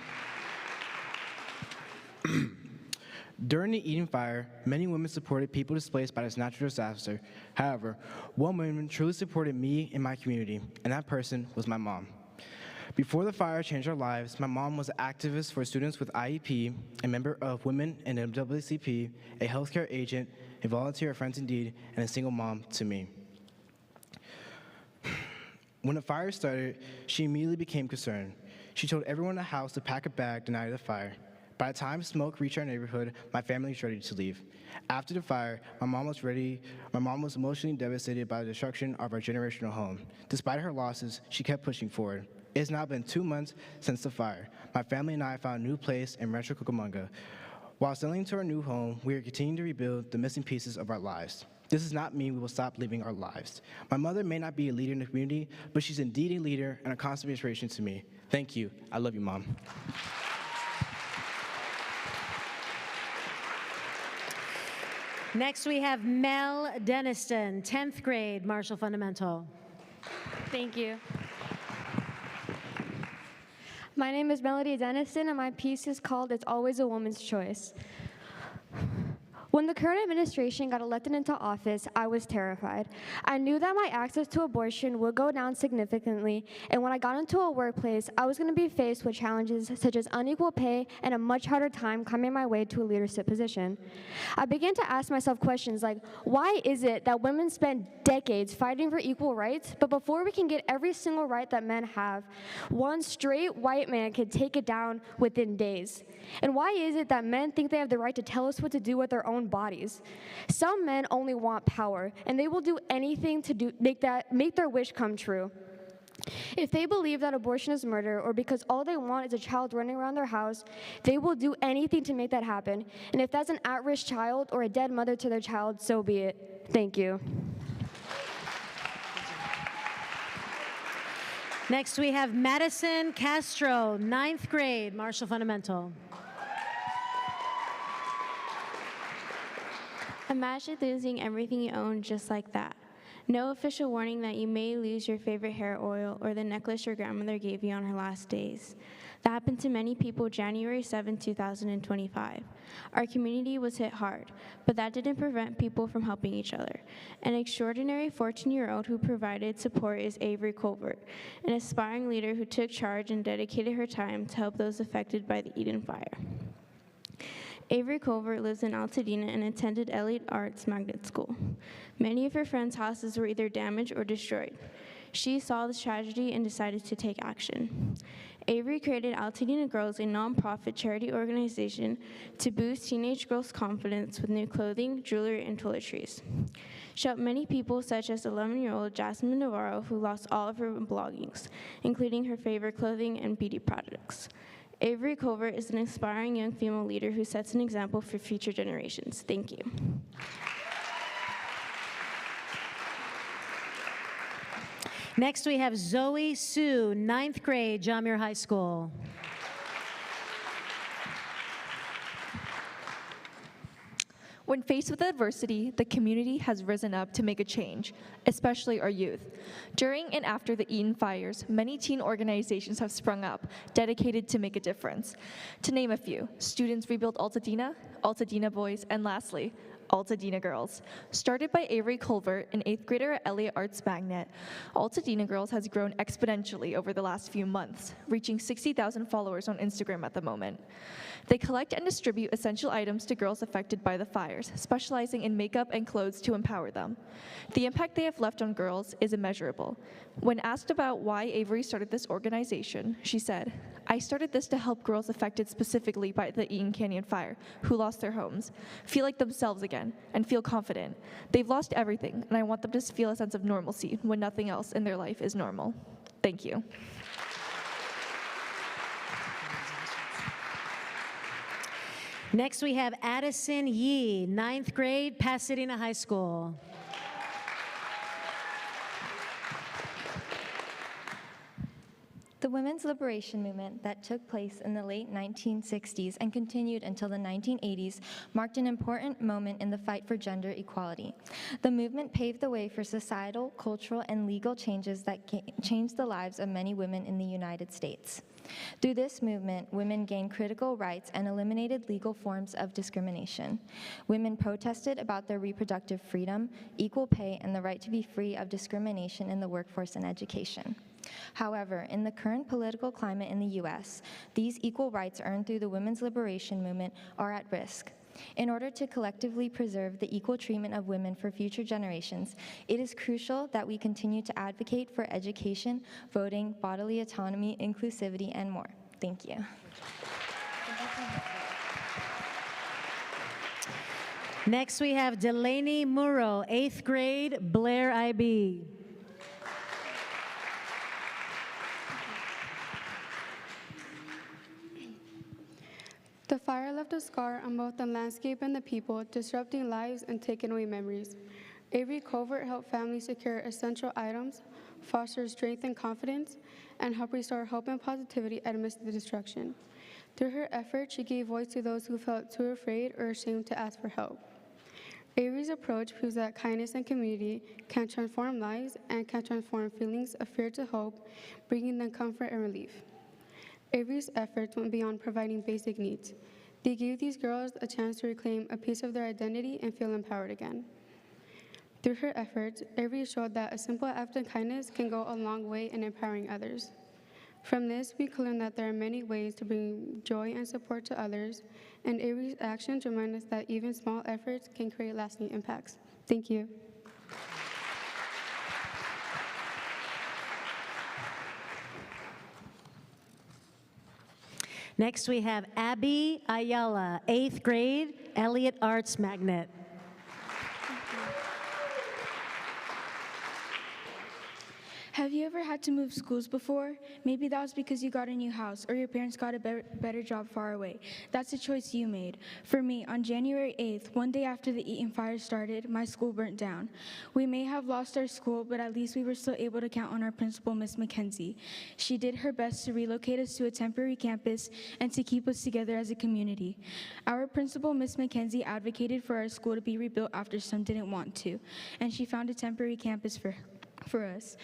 During the Eaton fire, many women supported people displaced by this natural disaster. However, one woman truly supported me and my community, and that person was my mom. Before the fire changed our lives, my mom was an activist for students with IEP, a member of Women in NAACP, a healthcare agent, a volunteer at Friends Indeed, and a single mom to me. When the fire started, she immediately became concerned. She told everyone in the house to pack a bag the night of the fire. By the time smoke reached our neighborhood, my family was ready to leave. After the fire, my mom was emotionally devastated by the destruction of our generational home. Despite her losses, she kept pushing forward. It has now been 2 months since the fire. My family and I found a new place in Rancho Cucamonga. While settling to our new home, we are continuing to rebuild the missing pieces of our lives. This does not mean we will stop living our lives. My mother may not be a leader in the community, but she's indeed a leader and a constant inspiration to me. Thank you. I love you, Mom. Next, we have Mel Deniston, 10th grade, Marshall Fundamental. Thank you. My name is Melody Deniston, and my piece is called It's Always a Woman's Choice. When the current administration got elected into office, I was terrified. I knew that my access to abortion would go down significantly, and when I got into a workplace, I was going to be faced with challenges such as unequal pay and a much harder time coming my way to a leadership position. I began to ask myself questions like, why is it that women spend decades fighting for equal rights, but before we can get every single right that men have, one straight white man can take it down within days? And why is it that men think they have the right to tell us what to do with their own bodies? Some men only want power, and they will do anything to make their wish come true. If they believe that abortion is murder, or because all they want is a child running around their house, they will do anything to make that happen. And if that's an at-risk child or a dead mother to their child, so be it. Thank you. Next, we have Madison Castro, 9th grade, Marshall Fundamental. Imagine losing everything you own just like that. No official warning that you may lose your favorite hair oil or the necklace your grandmother gave you on her last days. That happened to many people January 7, 2025. Our community was hit hard, but that didn't prevent people from helping each other. An extraordinary 14-year-old who provided support is Avery Colbert, an aspiring leader who took charge and dedicated her time to help those affected by the Eden Fire. Avery Colbert lives in Altadena and attended Elliott Arts Magnet School. Many of her friends' houses were either damaged or destroyed. She saw this tragedy and decided to take action. Avery created Altadena Girls, a nonprofit charity organization to boost teenage girls' confidence with new clothing, jewelry, and toiletries. She helped many people, such as 11-year-old Jasmine Navarro, who lost all of her belongings, including her favorite clothing and beauty products. Avery Colbert is an inspiring young female leader who sets an example for future generations. Thank you. Next, we have Zoe Sue, 9th grade, John Muir High School. When faced with adversity, the community has risen up to make a change, especially our youth. During and after the Eden fires, many teen organizations have sprung up, dedicated to make a difference. To name a few, Students Rebuild Altadena, Altadena Boys, and lastly, Altadena Girls. Started by Avery Colbert, an 8th grader at Elliott Arts Magnet, Altadena Girls has grown exponentially over the last few months, reaching 60,000 followers on Instagram at the moment. They collect and distribute essential items to girls affected by the fires, specializing in makeup and clothes to empower them. The impact they have left on girls is immeasurable. When asked about why Avery started this organization, she said, "I started this to help girls affected specifically by the Eden Canyon fire, who lost their homes, feel like themselves again, and feel confident. They've lost everything, and I want them to feel a sense of normalcy when nothing else in their life is normal." Thank you. Next, we have Addison Yee, 9th grade, Pasadena High School. The women's liberation movement that took place in the late 1960s and continued until the 1980s marked an important moment in the fight for gender equality. The movement paved the way for societal, cultural, and legal changes that changed the lives of many women in the United States. Through this movement, women gained critical rights and eliminated legal forms of discrimination. Women protested about their reproductive freedom, equal pay, and the right to be free of discrimination in the workforce and education. However, in the current political climate in the U.S., these equal rights earned through the women's liberation movement are at risk. In order to collectively preserve the equal treatment of women for future generations, it is crucial that we continue to advocate for education, voting, bodily autonomy, inclusivity, and more. Thank you. Next, we have Delaney Murrow, 8th grade, Blair IB. The fire left a scar on both the landscape and the people, disrupting lives and taking away memories. Avery Covert helped families secure essential items, foster strength and confidence, and help restore hope and positivity amidst the destruction. Through her efforts, she gave voice to those who felt too afraid or ashamed to ask for help. Avery's approach proves that kindness and community can transform lives and can transform feelings of fear to hope, bringing them comfort and relief. Avery's efforts went beyond providing basic needs. They gave these girls a chance to reclaim a piece of their identity and feel empowered again. Through her efforts, Avery showed that a simple act of kindness can go a long way in empowering others. From this, we can learn that there are many ways to bring joy and support to others, and Avery's actions remind us that even small efforts can create lasting impacts. Thank you. Next, we have Abby Ayala, 8th grade, Elliott Arts Magnet. Have you ever had to move schools before? Maybe that was because you got a new house or your parents got a better job far away. That's a choice you made. For me, on January 8th, one day after the Eaton fire started, my school burnt down. We may have lost our school, but at least we were still able to count on our principal, Miss McKenzie. She did her best to relocate us to a temporary campus and to keep us together as a community. Our principal, Miss McKenzie, advocated for our school to be rebuilt after some didn't want to, and she found a temporary campus for us.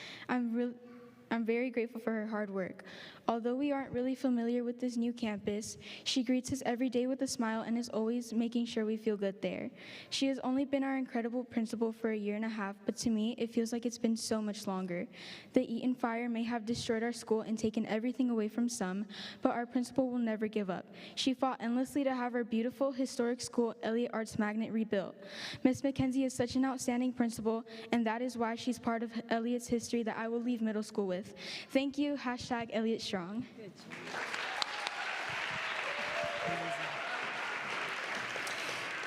I'm very grateful for her hard work. Although we aren't really familiar with this new campus, she greets us every day with a smile and is always making sure we feel good there. She has only been our incredible principal for a year and a half, but to me, it feels like it's been so much longer. The Eaton fire may have destroyed our school and taken everything away from some, but our principal will never give up. She fought endlessly to have our beautiful, historic school, Elliott Arts Magnet, rebuilt. Miss McKenzie is such an outstanding principal, and that is why she's part of Elliott's history that I will leave middle school with. Thank you, #ElliottStrong.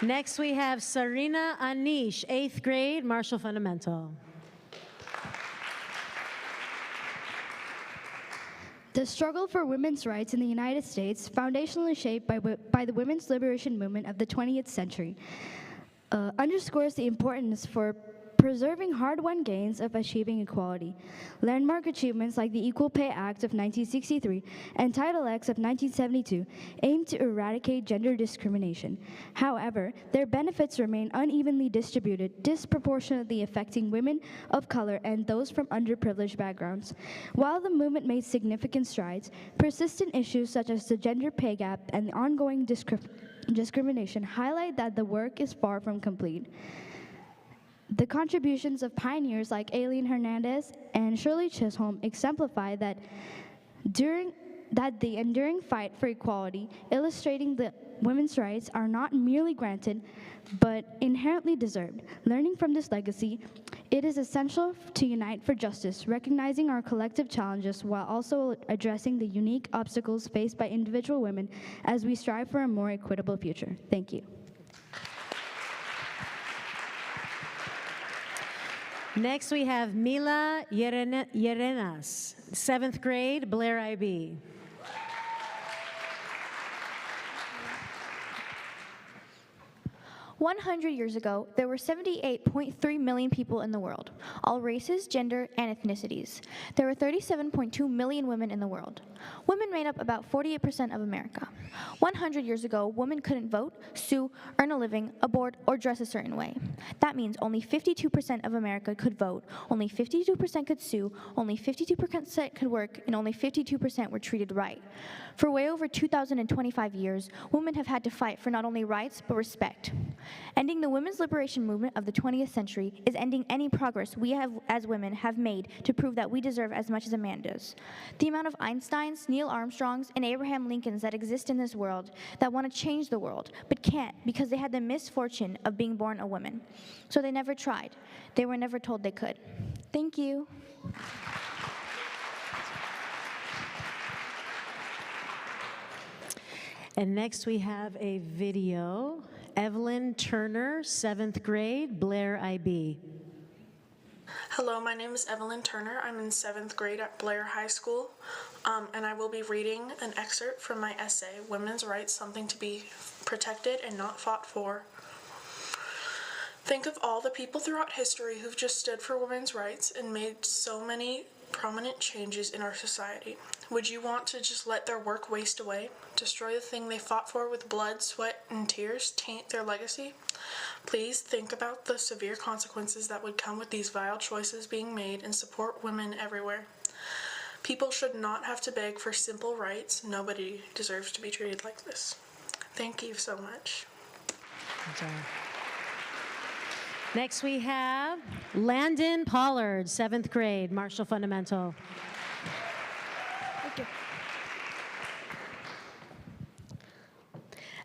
Next, we have Sarina Anish, 8th grade, Marshall Fundamental. The struggle for women's rights in the United States, foundationally shaped by the women's liberation movement of the 20th century, underscores the importance for preserving hard-won gains of achieving equality. Landmark achievements like the Equal Pay Act of 1963 and Title X of 1972 aim to eradicate gender discrimination. However, their benefits remain unevenly distributed, disproportionately affecting women of color and those from underprivileged backgrounds. While the movement made significant strides, persistent issues such as the gender pay gap and the ongoing discrimination highlight that the work is far from complete. The contributions of pioneers like Aileen Hernandez and Shirley Chisholm exemplify that the enduring fight for equality, illustrating that women's rights are not merely granted, but inherently deserved. Learning from this legacy, it is essential to unite for justice, recognizing our collective challenges while also addressing the unique obstacles faced by individual women as we strive for a more equitable future. Thank you. Next, we have Mila Yerenas, 7th grade, Blair IB. 100 years ago, there were 78.3 million people in the world, all races, gender, and ethnicities. There were 37.2 million women in the world. Women made up about 48% of America. 100 years ago, women couldn't vote, sue, earn a living, abort, or dress a certain way. That means only 52% of America could vote, only 52% could sue, only 52% could work, and only 52% were treated right. For way over 2,025 years, women have had to fight for not only rights, but respect. Ending the women's liberation movement of the 20th century is ending any progress we have, as women, have made to prove that we deserve as much as a man does. The amount of Einsteins, Neil Armstrongs, and Abraham Lincolns that exist in this world that want to change the world, but can't because they had the misfortune of being born a woman. So they never tried. They were never told they could. Thank you. And next we have a video. Evelyn Turner, 7th grade, Blair IB. Hello, my name is Evelyn Turner. I'm in 7th grade at Blair High School, and I will be reading an excerpt from my essay, Women's Rights, Something to be Protected and Not Fought For. Think of all the people throughout history who've just stood for women's rights and made so many prominent changes in our society. Would you want to just let their work waste away, destroy the thing they fought for with blood, sweat, and tears, taint their legacy? Please think about the severe consequences that would come with these vile choices being made and support women everywhere. People should not have to beg for simple rights. Nobody deserves to be treated like this. Thank you so much. Next we have Landon Pollard, 7th grade, Marshall Fundamental.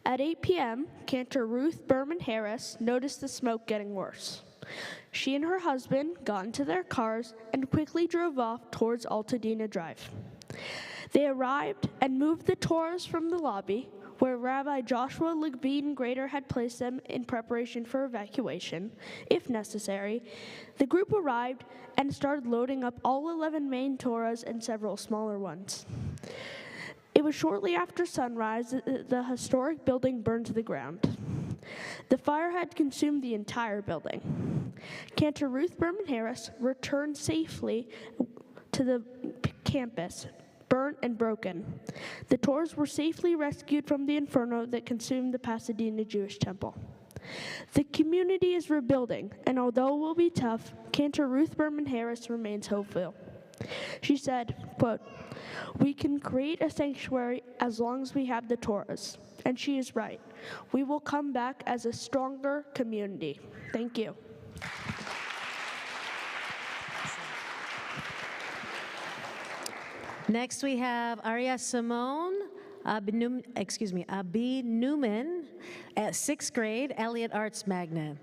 At 8 p.m., Cantor Ruth Berman Harris noticed the smoke getting worse. She and her husband got into their cars and quickly drove off towards Altadena Drive. They arrived and moved the Torahs from the lobby, where Rabbi Joshua Levine Grader had placed them in preparation for evacuation, if necessary. The group arrived and started loading up all 11 main Torahs and several smaller ones. It was shortly after sunrise that the historic building burned to the ground. The fire had consumed the entire building. Cantor Ruth Berman Harris returned safely to the campus, burnt and broken. The Torahs were safely rescued from the inferno that consumed the Pasadena Jewish Temple. The community is rebuilding, and although it will be tough, Cantor Ruth Berman Harris remains hopeful. She said, quote, "We can create a sanctuary as long as we have the Torahs." And she is right. We will come back as a stronger community. Thank you. Next we have Arya Simone Abi Newman, at 6th grade, Elliott Arts Magnet.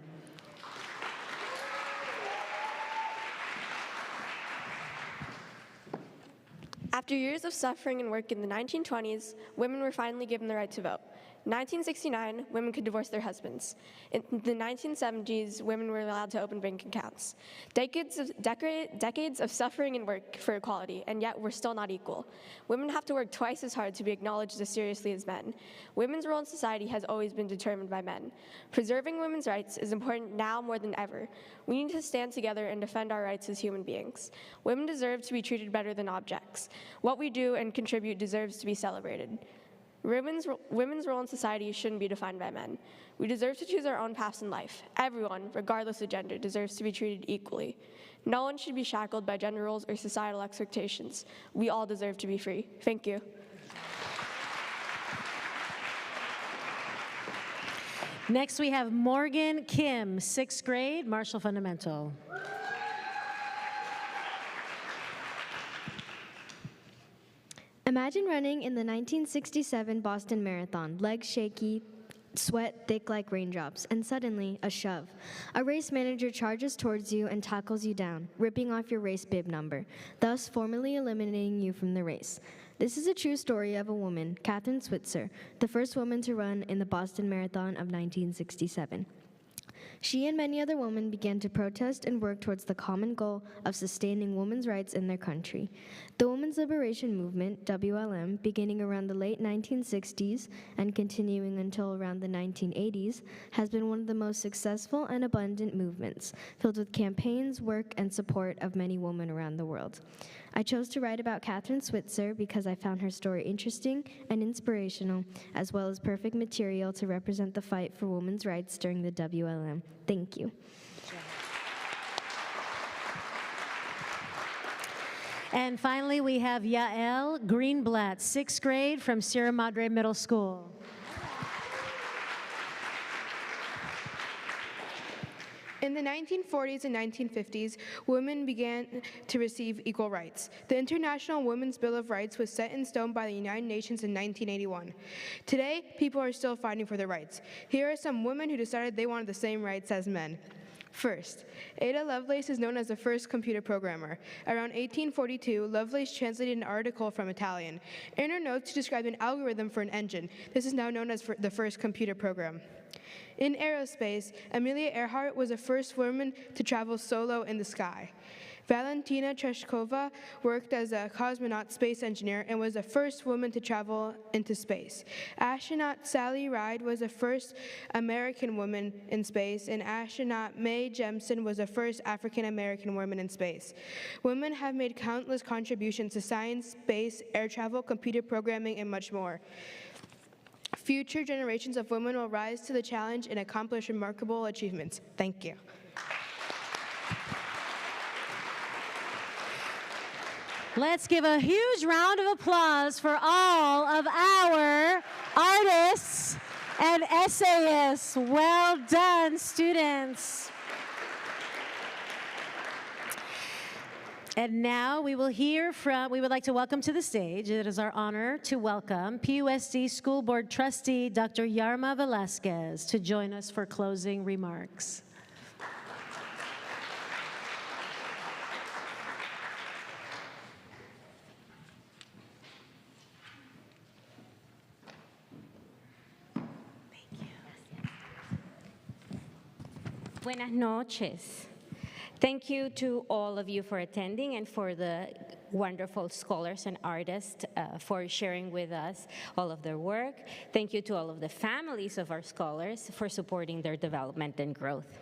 After years of suffering and work in the 1920s, women were finally given the right to vote. In 1969, women could divorce their husbands. In the 1970s, women were allowed to open bank accounts. Decades of suffering and work for equality, and yet we're still not equal. Women have to work twice as hard to be acknowledged as seriously as men. Women's role in society has always been determined by men. Preserving women's rights is important now more than ever. We need to stand together and defend our rights as human beings. Women deserve to be treated better than objects. What we do and contribute deserves to be celebrated. Women's role in society shouldn't be defined by men. We deserve to choose our own paths in life. Everyone, regardless of gender, deserves to be treated equally. No one should be shackled by gender roles or societal expectations. We all deserve to be free. Thank you. Next we have Morgan Kim, 6th grade, Marshall Fundamental. Imagine running in the 1967 Boston Marathon, legs shaky, sweat thick like raindrops, and suddenly, a shove. A race manager charges towards you and tackles you down, ripping off your race bib number, thus formally eliminating you from the race. This is a true story of a woman, Kathrine Switzer, the first woman to run in the Boston Marathon of 1967. She and many other women began to protest and work towards the common goal of sustaining women's rights in their country. The Women's Liberation Movement, WLM, beginning around the late 1960s and continuing until around the 1980s, has been one of the most successful and abundant movements, filled with campaigns, work, and support of many women around the world. I chose to write about Kathrine Switzer because I found her story interesting and inspirational, as well as perfect material to represent the fight for women's rights during the WLM. Thank you. And finally, we have Yael Greenblatt, 6th grade from Sierra Madre Middle School. In the 1940s and 1950s, women began to receive equal rights. The International Women's Bill of Rights was set in stone by the United Nations in 1981. Today, people are still fighting for their rights. Here are some women who decided they wanted the same rights as men. First, Ada Lovelace is known as the first computer programmer. Around 1842, Lovelace translated an article from Italian. In her notes, she described an algorithm for an engine. This is now known as the first computer program. In aerospace, Amelia Earhart was the first woman to travel solo in the sky. Valentina Tereshkova worked as a cosmonaut space engineer and was the first woman to travel into space. Astronaut Sally Ride was the first American woman in space, and astronaut Mae Jemison was the first African-American woman in space. Women have made countless contributions to science, space, air travel, computer programming, and much more. Future generations of women will rise to the challenge and accomplish remarkable achievements. Thank you. Let's give a huge round of applause for all of our artists and essayists. Well done, students. And now we would like to welcome to the stage, it is our honor to welcome PUSD School Board Trustee Dr. Yarma Velasquez to join us for closing remarks. Buenas noches. Thank you to all of you for attending and for the wonderful scholars and artists for sharing with us all of their work. Thank you to all of the families of our scholars for supporting their development and growth.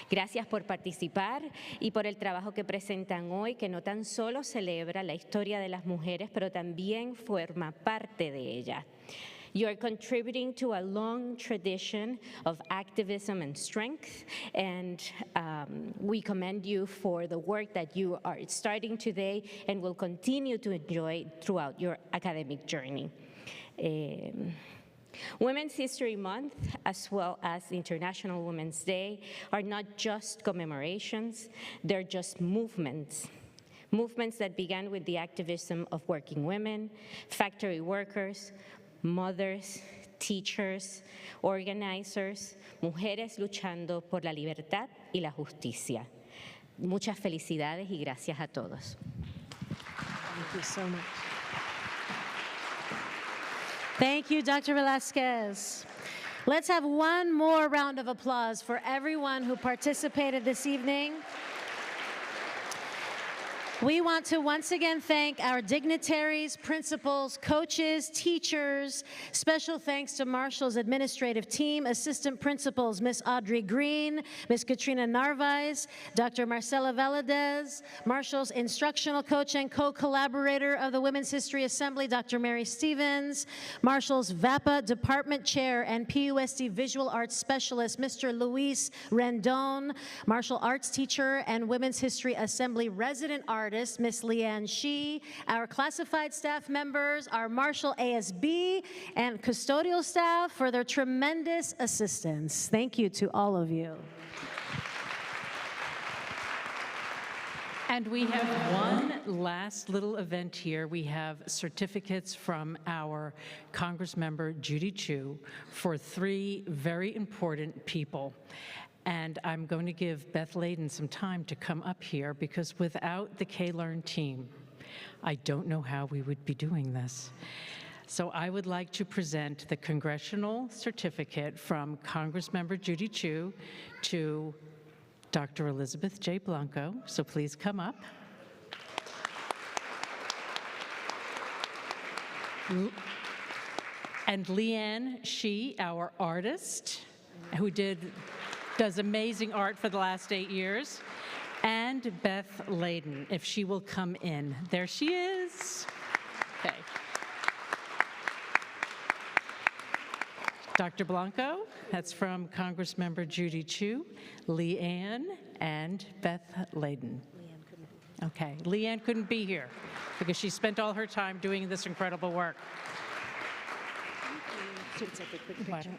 Gracias por participar y por el trabajo que presentan hoy, que no tan solo celebra la historia de las mujeres, pero también forma parte de ella. You are contributing to a long tradition of activism and strength, and we commend you for the work that you are starting today and will continue to enjoy throughout your academic journey. Women's History Month, as well as International Women's Day, are not just commemorations, they're just movements. Movements that began with the activism of working women, factory workers, mothers, teachers, organizers, mujeres luchando por la libertad y la justicia. Muchas felicidades y gracias a todos. Thank you so much. Thank you, Dr. Velasquez. Let's have one more round of applause for everyone who participated this evening. We want to once again thank our dignitaries, principals, coaches, teachers. Special thanks to Marshall's administrative team, assistant principals, Miss Audrey Green, Miss Katrina Narvaez, Dr. Marcela Valadez, Marshall's instructional coach and co-collaborator of the Women's History Assembly, Dr. Mary Stevens, Marshall's VAPA department chair and PUSD visual arts specialist, Mr. Luis Rendon, Marshall arts teacher and Women's History Assembly resident artist, Miss Leanne Shee, our classified staff members, our Marshall ASB and custodial staff for their tremendous assistance. Thank you to all of you. And we have one last little event here. We have certificates from our Congressmember Judy Chu for 3 very important people. And I'm going to give Beth Layden some time to come up here because without the K-Learn team, I don't know how we would be doing this. So I would like to present the congressional certificate from Congressmember Judy Chu to Dr. Elizabeth J. Blanco. So please come up. And Leanne Shee, our artist, who does amazing art for the last 8 years, and Beth Layden, if she will come in. There she is. Okay. Dr. Blanco, that's from Congressmember Judy Chu, Leanne, and Beth Layden. Okay, Leanne couldn't be here because she spent all her time doing this incredible work. Let's take a quick picture.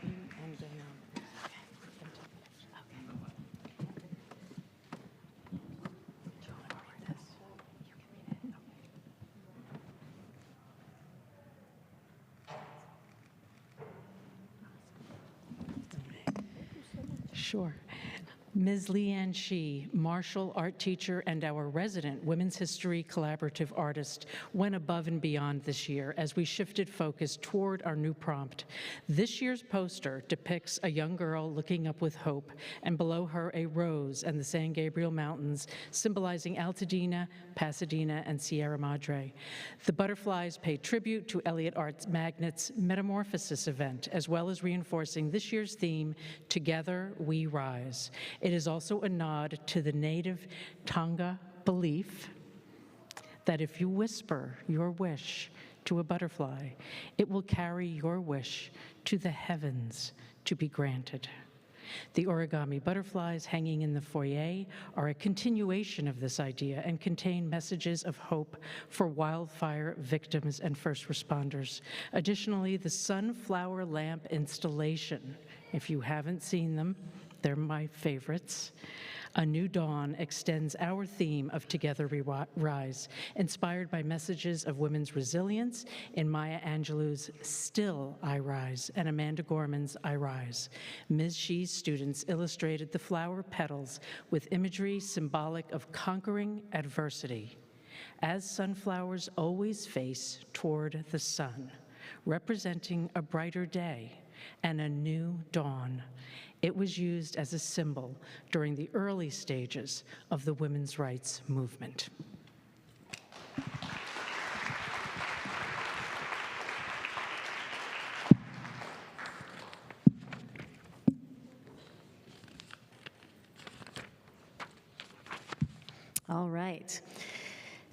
Sure. Ms. Leanne Shee, martial art teacher and our resident Women's History Collaborative artist, went above and beyond this year as we shifted focus toward our new prompt. This year's poster depicts a young girl looking up with hope, and below her a rose and the San Gabriel Mountains, symbolizing Altadena, Pasadena, and Sierra Madre. The butterflies pay tribute to Elliott Art Magnet's Metamorphosis event, as well as reinforcing this year's theme, Together We Rise. It is also a nod to the native Tonga belief that if you whisper your wish to a butterfly, it will carry your wish to the heavens to be granted. The origami butterflies hanging in the foyer are a continuation of this idea and contain messages of hope for wildfire victims and first responders. Additionally, the sunflower lamp installation, if you haven't seen them, they're my favorites. A New Dawn extends our theme of Together We Rise, inspired by messages of women's resilience in Maya Angelou's Still I Rise and Amanda Gorman's I Rise. Ms. Shee's students illustrated the flower petals with imagery symbolic of conquering adversity, as sunflowers always face toward the sun, representing a brighter day and a new dawn. It was used as a symbol during the early stages of the women's rights movement. All right.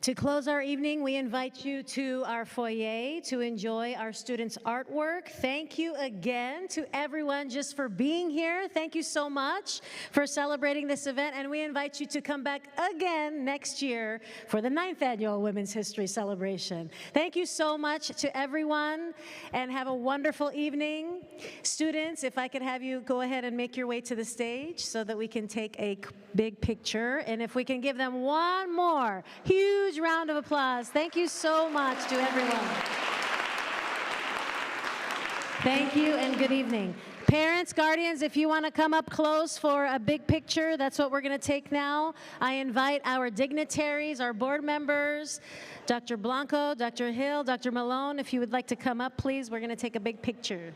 To close our evening, we invite you to our foyer to enjoy our students' artwork. Thank you again to everyone just for being here. Thank you so much for celebrating this event, and we invite you to come back again next year for the 9th Annual Women's History Celebration. Thank you so much to everyone, and have a wonderful evening. Students, if I could have you go ahead and make your way to the stage so that we can take a big picture, and if we can give them one more huge round of applause. Thank you so much to everyone. Thank you and good evening. Parents, guardians, if you want to come up close for a big picture, that's what we're going to take now. I invite our dignitaries, our board members, Dr. Blanco, Dr. Hill, Dr. Malone, if you would like to come up, please. We're going to take a big picture.